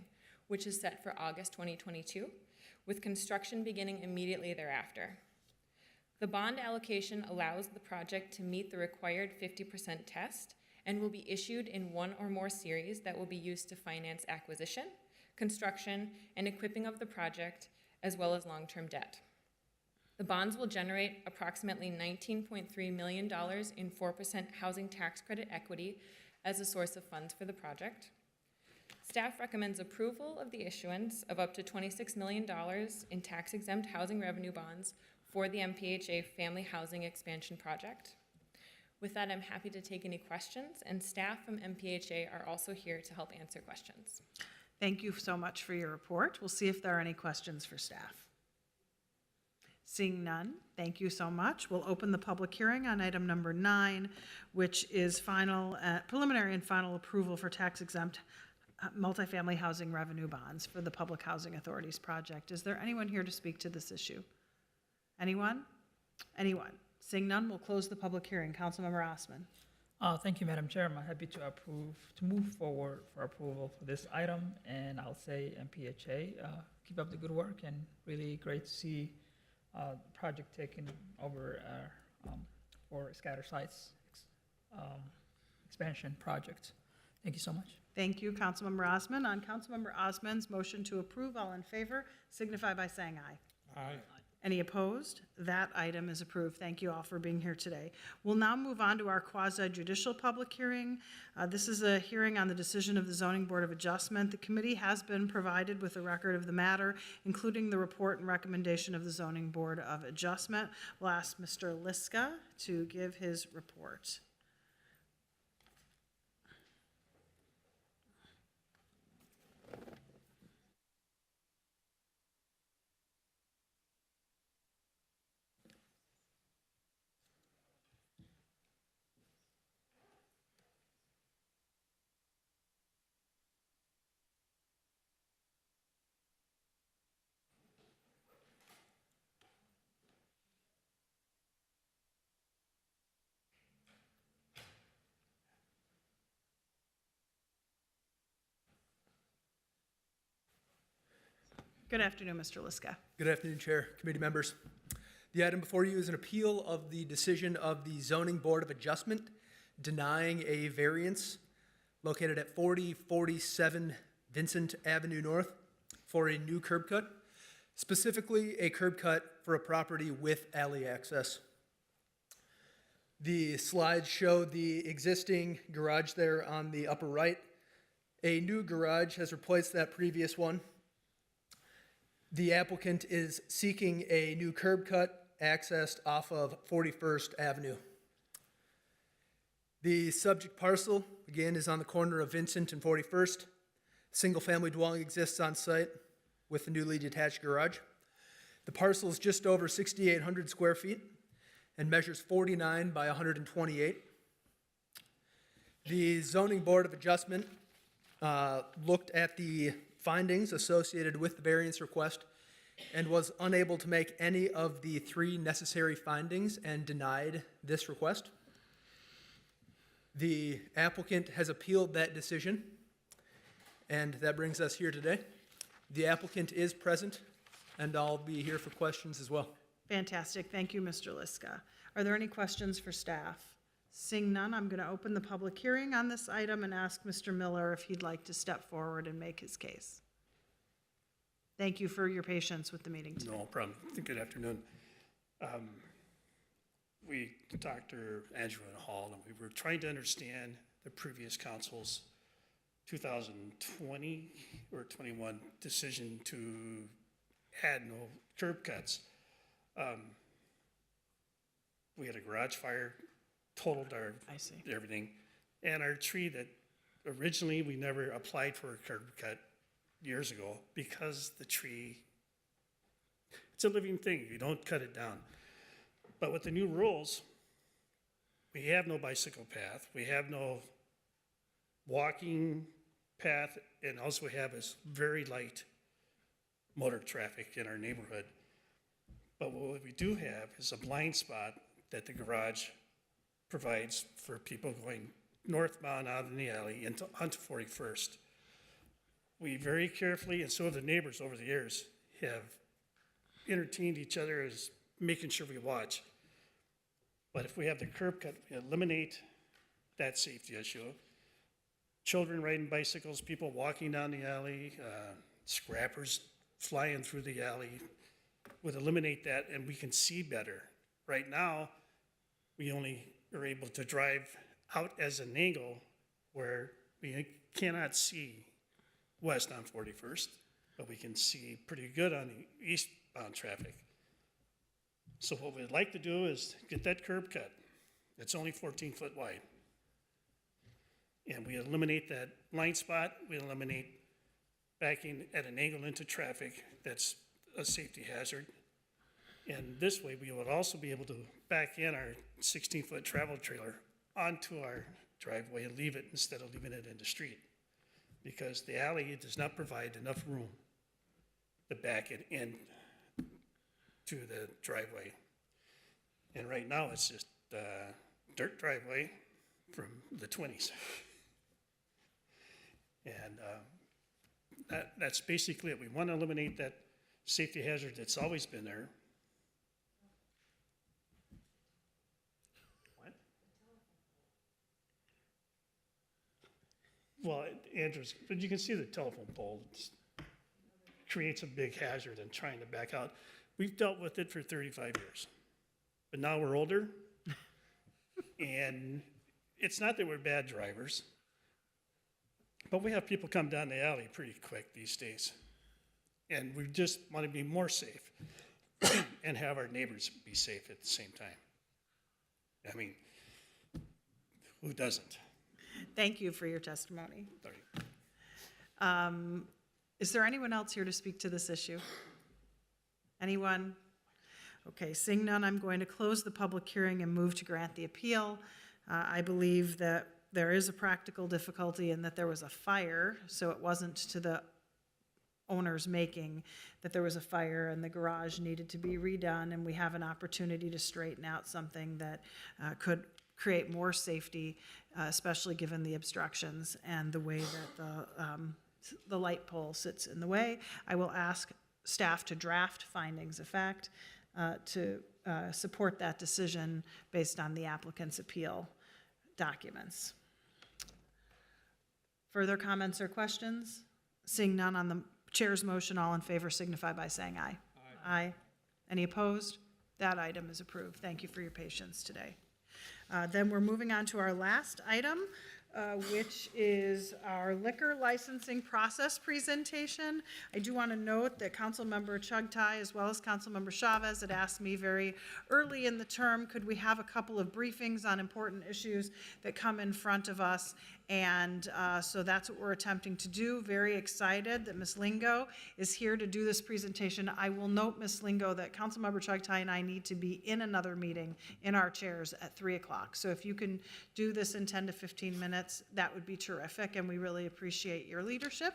which is set for August 2022, with construction beginning immediately thereafter. The bond allocation allows the project to meet the required 50% test and will be issued in one or more series that will be used to finance acquisition, construction, and equipping of the project, as well as long-term debt. The bonds will generate approximately $19.3 million in 4% housing tax credit equity as a source of funds for the project. Staff recommends approval of the issuance of up to $26 million in tax-exempt housing revenue bonds for the MPHA Family Housing Expansion Project. With that, I'm happy to take any questions, and staff from MPHA are also here to help answer questions. Thank you so much for your report. We'll see if there are any questions for staff. Seeing none, thank you so much. We'll open the public hearing on item number 9, which is preliminary and final approval for tax-exempt multifamily housing revenue bonds for the Public Housing Authority's project. Is there anyone here to speak to this issue? Anyone? Anyone? Seeing none, we'll close the public hearing. Councilmember Osman. Thank you, Madam Chair. I'm happy to move forward for approval for this item, and I'll say MPHA, keep up the good work, and really great to see the project taken over for Scatter Sites expansion project. Thank you so much. Thank you, Councilmember Osman. On Councilmember Osman's motion to approve, all in favor signify by saying aye. Aye. Any opposed? That item is approved. Thank you all for being here today. We'll now move on to our quasi-judicial public hearing. This is a hearing on the decision of the Zoning Board of Adjustment. The committee has been provided with a record of the matter, including the report and recommendation of the Zoning Board of Adjustment. We'll ask Mr. Liska to give his report. Good afternoon, Mr. Liska. Good afternoon, Chair, committee members. The item before you is an appeal of the decision of the Zoning Board of Adjustment denying a variance located at 4047 Vincent Avenue North for a new curb cut, specifically a curb cut for a property with alley access. The slides show the existing garage there on the upper right. A new garage has replaced that previous one. The applicant is seeking a new curb cut accessed off of 41st Avenue. The subject parcel, again, is on the corner of Vincent and 41st. Single-family dwelling exists on site with the newly detached garage. The parcel is just over 6,800 square feet and measures 49 by 128. The Zoning Board of Adjustment looked at the findings associated with the variance request and was unable to make any of the 3 necessary findings and denied this request. The applicant has appealed that decision, and that brings us here today. The applicant is present, and I'll be here for questions as well. Fantastic. Thank you, Mr. Liska. Are there any questions for staff? Seeing none, I'm going to open the public hearing on this item and ask Mr. Miller if he'd like to step forward and make his case. Thank you for your patience with the meeting today. No problem. Good afternoon. We talked to Andrew and Hall, and we were trying to understand the previous council's 2020 or 21 decision to add no curb cuts. We had a garage fire, totaled our everything, and our tree that originally we never applied for a curb cut years ago because the tree, it's a living thing. You don't cut it down. But with the new rules, we have no bicycle path, we have no walking path, and also we have is very light motor traffic in our neighborhood. But what we do have is a blind spot that the garage provides for people going northbound out in the alley into onto 41st. We very carefully, and so have the neighbors over the years, have entertained each other as making sure we watch. But if we have the curb cut, we eliminate that safety issue. Children riding bicycles, people walking down the alley, scrappers flying through the alley, would eliminate that, and we can see better. Right now, we only are able to drive out as an angle where we cannot see west on 41st, but we can see pretty good on the eastbound traffic. So what we'd like to do is get that curb cut. It's only 14 foot wide. And we eliminate that blind spot, we eliminate backing at an angle into traffic that's a safety hazard. And this way, we would also be able to back in our 16-foot travel trailer onto our driveway and leave it instead of leaving it in the street. Because the alley does not provide enough room to back it in to the driveway. And right now, it's just dirt driveway from the 20s. And that's basically it. We want to eliminate that safety hazard that's always been there. What? Well, Andrews, but you can see the telephone pole. It creates a big hazard in trying to back out. We've dealt with it for 35 years. But now we're older. And it's not that we're bad drivers. But we have people come down the alley pretty quick these days. And we just want to be more safe and have our neighbors be safe at the same time. I mean, who doesn't? Thank you for your testimony. Sorry. Is there anyone else here to speak to this issue? Anyone? Okay, seeing none, I'm going to close the public hearing and move to grant the appeal. I believe that there is a practical difficulty in that there was a fire, so it wasn't to the owner's making that there was a fire and the garage needed to be redone, and we have an opportunity to straighten out something that could create more safety, especially given the obstructions and the way that the light pole sits in the way. I will ask staff to draft findings of fact to support that decision based on the applicant's appeal documents. Further comments or questions? Seeing none on the chair's motion, all in favor signify by saying aye. Aye. Any opposed? That item is approved. Thank you for your patience today. Then we're moving on to our last item, which is our liquor licensing process presentation. I do want to note that Councilmember Chugtai as well as Councilmember Chavez had asked me very early in the term, could we have a couple of briefings on important issues that come in front of us? And so that's what we're attempting to do. Very excited that Ms. Lingo is here to do this presentation. I will note, Ms. Lingo, that Councilmember Chugtai and I need to be in another meeting in our chairs at 3 o'clock. So if you can do this in 10 to 15 minutes, that would be terrific. And we really appreciate your leadership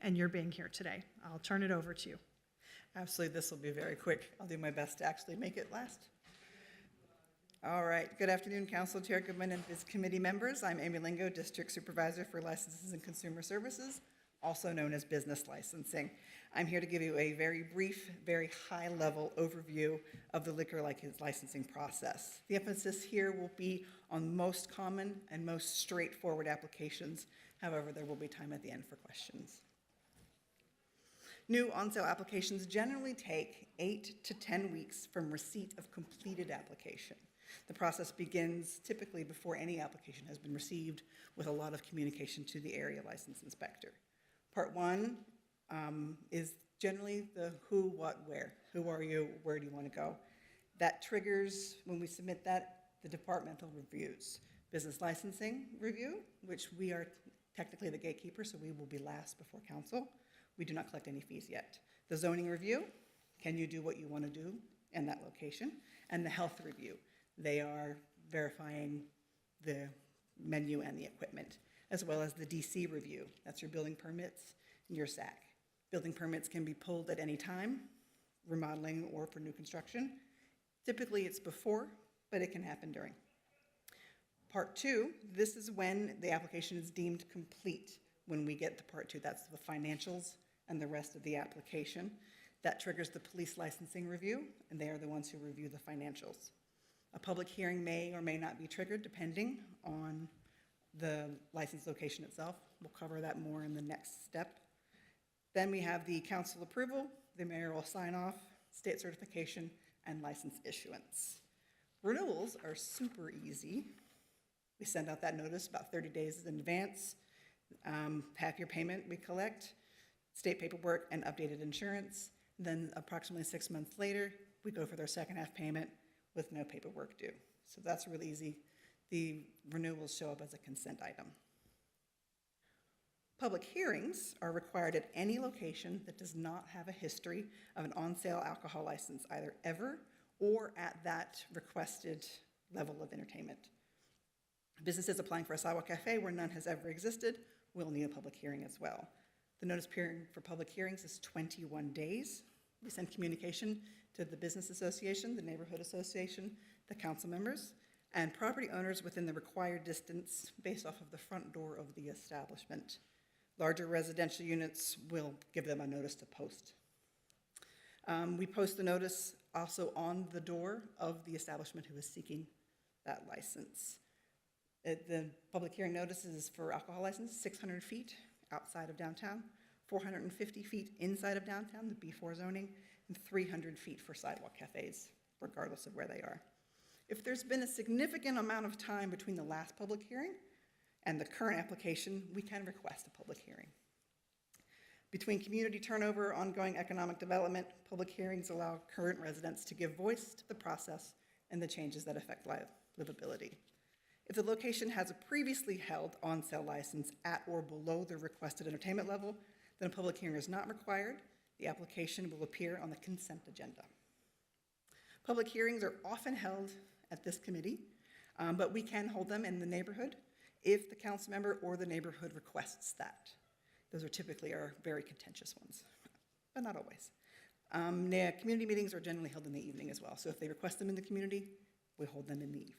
and your being here today. I'll turn it over to you. Absolutely, this will be very quick. I'll do my best to actually make it last. All right, good afternoon, Council Chair Goodman and Biz Committee members. I'm Amy Lingo, District Supervisor for Licenses and Consumer Services, also known as Business Licensing. I'm here to give you a very brief, very high-level overview of the liquor licensing process. The emphasis here will be on most common and most straightforward applications. However, there will be time at the end for questions. New on-sale applications generally take 8 to 10 weeks from receipt of completed application. The process begins typically before any application has been received, with a lot of communication to the area license inspector. Part 1 is generally the who, what, where. Who are you? Where do you want to go? That triggers, when we submit that, the departmental reviews. Business licensing review, which we are technically the gatekeeper, so we will be last before council. We do not collect any fees yet. The zoning review, can you do what you want to do in that location? And the health review, they are verifying the menu and the equipment, as well as the DC review. That's your building permits and your SAC. Building permits can be pulled at any time, remodeling or for new construction. Typically it's before, but it can happen during. Part 2, this is when the application is deemed complete. When we get to Part 2, that's the financials and the rest of the application. That triggers the police licensing review, and they are the ones who review the financials. A public hearing may or may not be triggered depending on the license location itself. We'll cover that more in the next step. Then we have the council approval, the mayoral sign-off, state certification, and license issuance. Renewals are super easy. We send out that notice about 30 days in advance. Half your payment we collect, state paperwork, and updated insurance. Then approximately 6 months later, we go for their second half payment with no paperwork due. So that's really easy. The renewals show up as a consent item. Public hearings are required at any location that does not have a history of an on-sale alcohol license, either ever or at that requested level of entertainment. Businesses applying for a sidewalk cafe where none has ever existed will need a public hearing as well. The notice period for public hearings is 21 days. We send communication to the business association, the neighborhood association, the council members, and property owners within the required distance based off of the front door of the establishment. Larger residential units will give them a notice to post. We post the notice also on the door of the establishment who is seeking that license. The public hearing notice is for alcohol license, 600 feet outside of downtown, 450 feet inside of downtown, the B4 zoning, and 300 feet for sidewalk cafes, regardless of where they are. If there's been a significant amount of time between the last public hearing and the current application, we can request a public hearing. Between community turnover, ongoing economic development, public hearings allow current residents to give voice to the process and the changes that affect livability. If the location has a previously held on-sale license at or below the requested entertainment level, then a public hearing is not required. The application will appear on the consent agenda. Public hearings are often held at this committee, but we can hold them in the neighborhood if the council member or the neighborhood requests that. Those are typically our very contentious ones, but not always. Community meetings are generally held in the evening as well, so if they request them in the community, we hold them in the evening.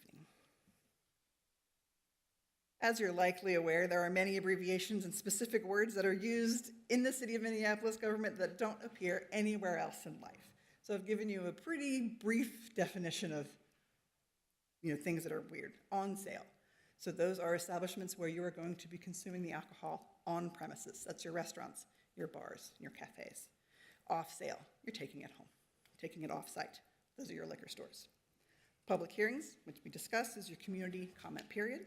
As you're likely aware, there are many abbreviations and specific words that are used in the city of Minneapolis government that don't appear anywhere else in life. So I've given you a pretty brief definition of things that are weird. On sale. So those are establishments where you are going to be consuming the alcohol on premises. That's your restaurants, your bars, your cafes. Off sale, you're taking it home, taking it off site. Those are your liquor stores. Public hearings, which we discussed, is your community comment period.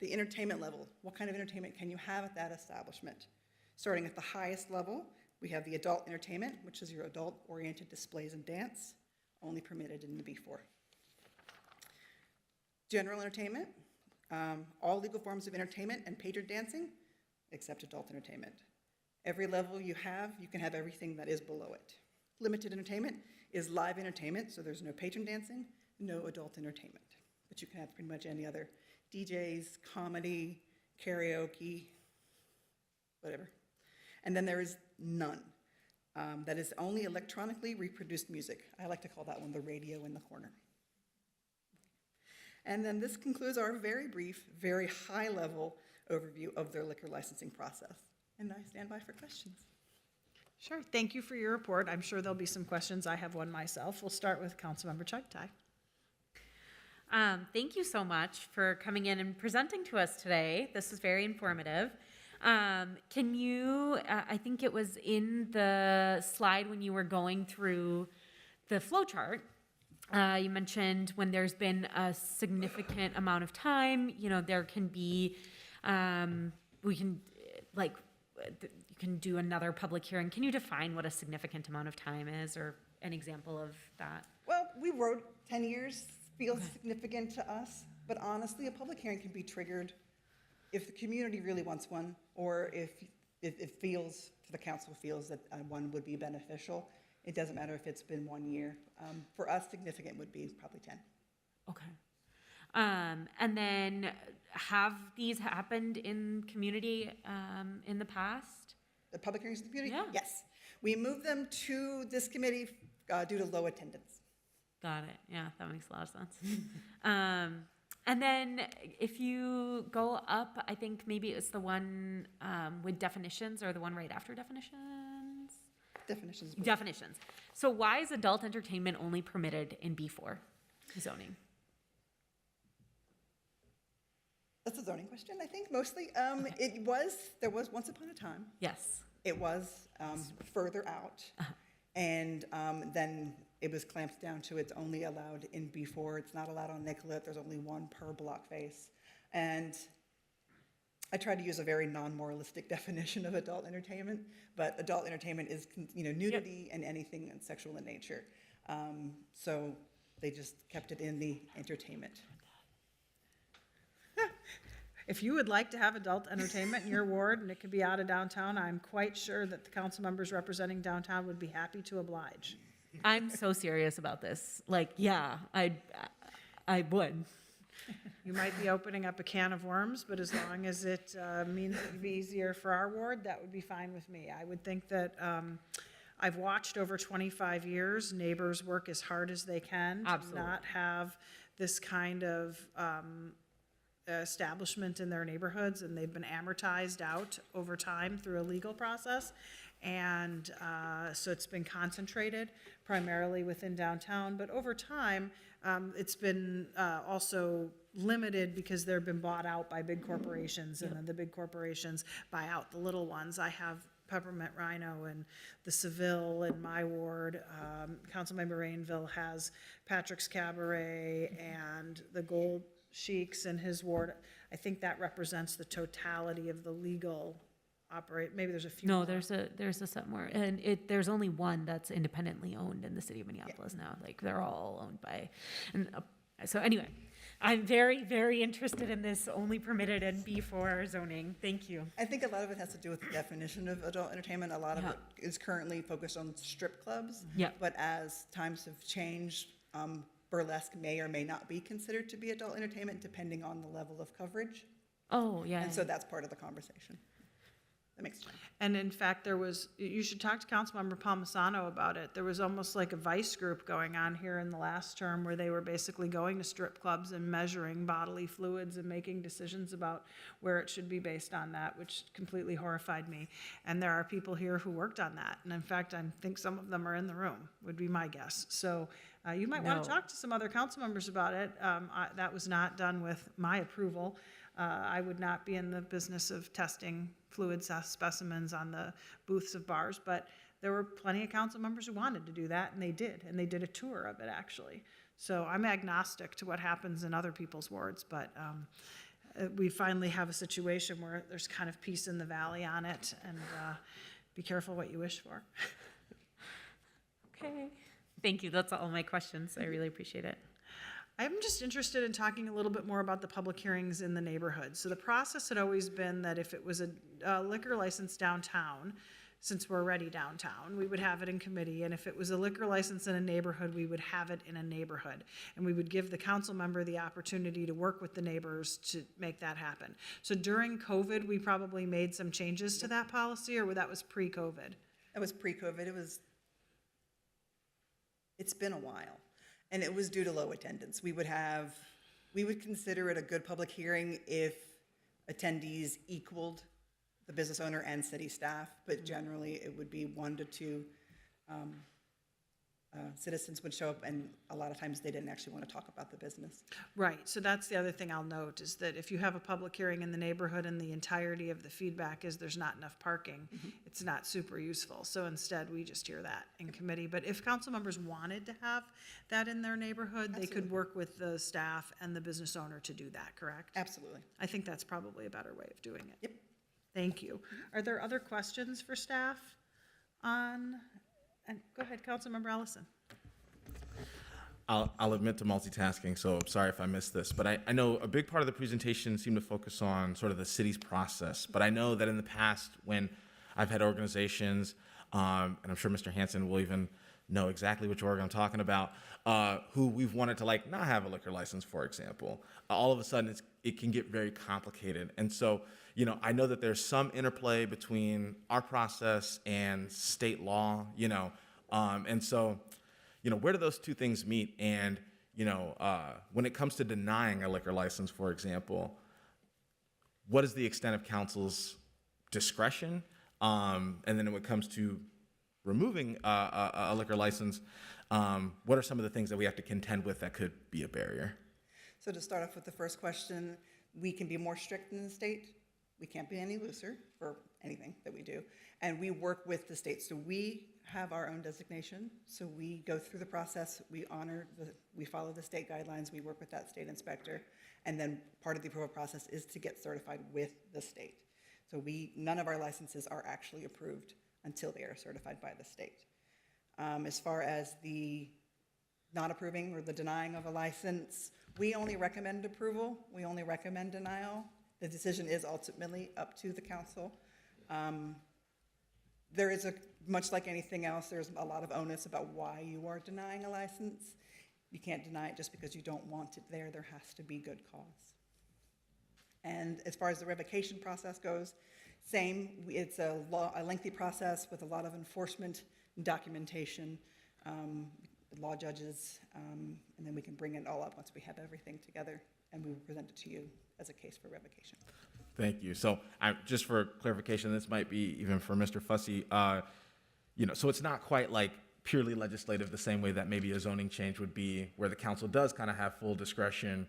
The entertainment level, what kind of entertainment can you have at that establishment? Starting at the highest level, we have the adult entertainment, which is your adult-oriented displays and dance, only permitted in the B4. General entertainment, all legal forms of entertainment and patron dancing, except adult entertainment. Every level you can have everything that is below it. Limited entertainment is live entertainment, so there's no patron dancing, no adult entertainment. But you can have pretty much any other DJs, comedy, karaoke, whatever. And then there is none. That is only electronically reproduced music. I like to call that one the radio in the corner. And then this concludes our very brief, very high-level overview of their liquor licensing process. And I stand by for questions. Sure, thank you for your report. I'm sure there'll be some questions. I have one myself. We'll start with Councilmember Chugtai. Thank you so much for coming in and presenting to us today. This is very informative. Can you, I think it was in the slide when you were going through the flow chart, you mentioned when there's been a significant amount of time, you know, there can be, we can, like, you can do another public hearing. Can you define what a significant amount of time is, or an example of that? Well, we wrote 10 years feels significant to us, but honestly, a public hearing can be triggered if the community really wants one, or if it feels, the council feels that one would be beneficial. It doesn't matter if it's been 1 year. For us, significant would be probably 10. Okay. And then have these happened in community in the past? The public hearings in the community? Yeah. Yes. We moved them to this committee due to low attendance. Got it. Yeah, that makes a lot of sense. And then if you go up, I think maybe it's the one with definitions, or the one right after definitions? Definitions. Definitions. So why is adult entertainment only permitted in B4 zoning? That's a zoning question, I think, mostly. There was once upon a time. Yes. It was further out. And then it was clamped down to it's only allowed in B4. It's not allowed on Nicollet. There's only one per block face. And I tried to use a very non-moralistic definition of adult entertainment, but adult entertainment is, nudity and anything sexual in nature. So they just kept it in the entertainment. If you would like to have adult entertainment in your ward and it could be out of downtown, I'm quite sure that the council members representing downtown would be happy to oblige. I'm so serious about this. Like, yeah, I would. You might be opening up a can of worms, but as long as it means it would be easier for our ward, that would be fine with me. I would think that I've watched over 25 years neighbors work as hard as they can to not have this kind of establishment in their neighborhoods, and they've been amortized out over time through a legal process. And so it's been concentrated primarily within downtown, but over time, it's been also limited because they've been bought out by big corporations, and then the big corporations buy out the little ones. I have Peppermint Rhino and the Seville in my ward. Councilmember Rainville has Patrick's Cabaret and the Gold Sheiks in his ward. I think that represents the totality of the legal operate. Maybe there's a few. No, more. there's a set more, and there's only one that's independently owned in the city of Minneapolis now. Like, they're all owned by, and so anyway, I'm very, very interested in this only permitted in B4 zoning. Thank you. I think a lot of it has to do with the definition of adult entertainment. A lot of it is currently focused on strip clubs. Yeah. But as times have changed, burlesque may or may not be considered to be adult entertainment depending on the level of coverage. Oh, yeah. And so that's part of the conversation. That makes sense. And in fact, you should talk to Councilmember Palmisano about it. There was almost like a vice group going on here in the last term where they were basically going to strip clubs and measuring bodily fluids and making decisions about where it should be based on that, which completely horrified me. And there are people here who worked on that. And in fact, I think some of them are in the room, would be my guess. So you might want to talk to some other council members about it. That was not done with my approval. I would not be in the business of testing fluid specimens on the booths of bars, but there were plenty of council members who wanted to do that, and they did a tour of it, actually. So I'm agnostic to what happens in other people's wards, but we finally have a situation where there's kind of peace in the valley on it, and be careful what you wish for. Okay. Thank you. That's all my questions. I really appreciate it. I'm just interested in talking a little bit more about the public hearings in the neighborhood. So the process had always been that if it was a liquor license downtown, since we're already downtown, we would have it in committee. And if it was a liquor license in a neighborhood, we would have it in a neighborhood. And we would give the council member the opportunity to work with the neighbors to make that happen. So during COVID, we probably made some changes to that policy, or that was pre-COVID? That was pre-COVID. It's been a while. And it was due to low attendance. We would consider it a good public hearing if attendees equaled the business owner and city staff, but generally it would be 1 to 2 citizens would show up, and a lot of times they didn't actually want to talk about the business. Right, so that's the other thing I'll note, is that if you have a public hearing in the neighborhood and the entirety of the feedback is there's not enough parking, it's not super useful. So instead, we just hear that in committee. But if council members wanted to have that in their neighborhood, they could work with the staff and the business owner to do that, correct? Absolutely. I think that's probably a better way of doing it. Yep. Thank you. Are there other questions for staff on, and go ahead, Councilmember Ellison. I'll admit to multitasking, so sorry if I missed this, but I know a big part of the presentation seemed to focus on sort of the city's process, but I know that in the past when I've had organizations, and I'm sure Mr. Hansen will even know exactly which org I'm talking about, who we've wanted to like not have a liquor license, for example, all of a sudden it can get very complicated. And so, you know, I know that there's some interplay between our process and state law, you know, and so, you know, where do those two things meet? And, you know, when it comes to denying a liquor license, for example, what is the extent of council's discretion? And then when it comes to removing a liquor license, what are some of the things that we have to contend with that could be a barrier? So to start off with the first question, we can be more strict than the state. We can't be any looser for anything that we do. And we work with the state. So we have our own designation. So we go through the process, we follow the state guidelines, we work with that state inspector. And then part of the approval process is to get certified with the state. So none of our licenses are actually approved until they are certified by the state. As far as the not approving or the denying of a license, we only recommend approval. We only recommend denial. The decision is ultimately up to the council. There is much like anything else, there's a lot of onus about why you are denying a license. You can't deny it just because you don't want it there. There has to be good cause. And as far as the revocation process goes, same. It's a lengthy process with a lot of enforcement and documentation, law judges, and then we can bring it all up once we have everything together, and we will present it to you as a case for revocation. Thank you. So just for clarification, this might be even for Mr. Fussy, you know, so it's not quite like purely legislative the same way that maybe a zoning change would be, where the council does kind of have full discretion,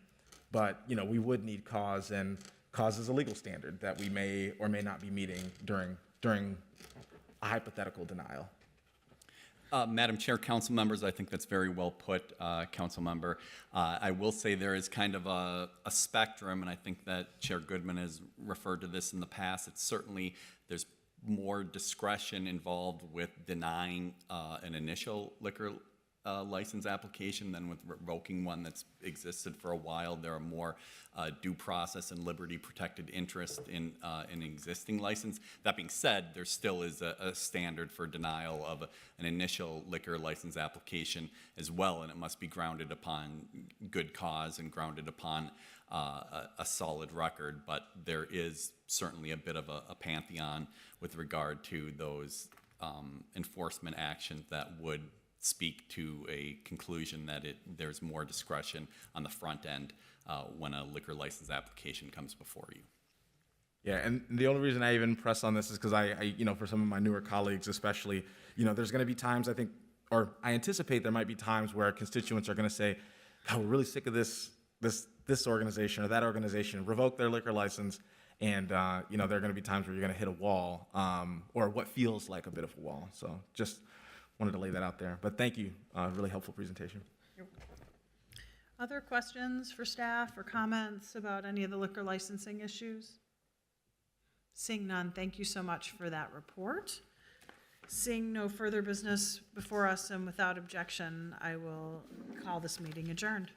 but, you know, we would need cause, and cause is a legal standard that we may or may not be meeting during a hypothetical denial. Madam Chair, council members, I think that's very well put, council member. I will say there is kind of a spectrum, and I think that Chair Goodman has referred to this in the past. It's certainly, there's more discretion involved with denying an initial liquor license application than with revoking one that's existed for a while. There are more due process and liberty protected interest in an existing license. That being said, there still is a standard for denial of an initial liquor license application as well, and it must be grounded upon good cause and grounded upon a solid record. But there is certainly a bit of a pantheon with regard to those enforcement actions that would speak to a conclusion that there's more discretion on the front end when a liquor license application comes before you. Yeah, and the only reason I even press on this is because I, you know, for some of my newer colleagues especially, you know, there's going to be times I think, or I anticipate there might be times where constituents are going to say, God, we're really sick of this organization or that organization, revoke their liquor license, and, you know, there are going to be times where you're going to hit a wall, or what feels like a bit of a wall. So just wanted to lay that out there. But thank you, really helpful presentation. Other questions for staff or comments about any of the liquor licensing issues? Seeing none, thank you so much for that report. Seeing no further business before us and without objection, I will call this meeting adjourned.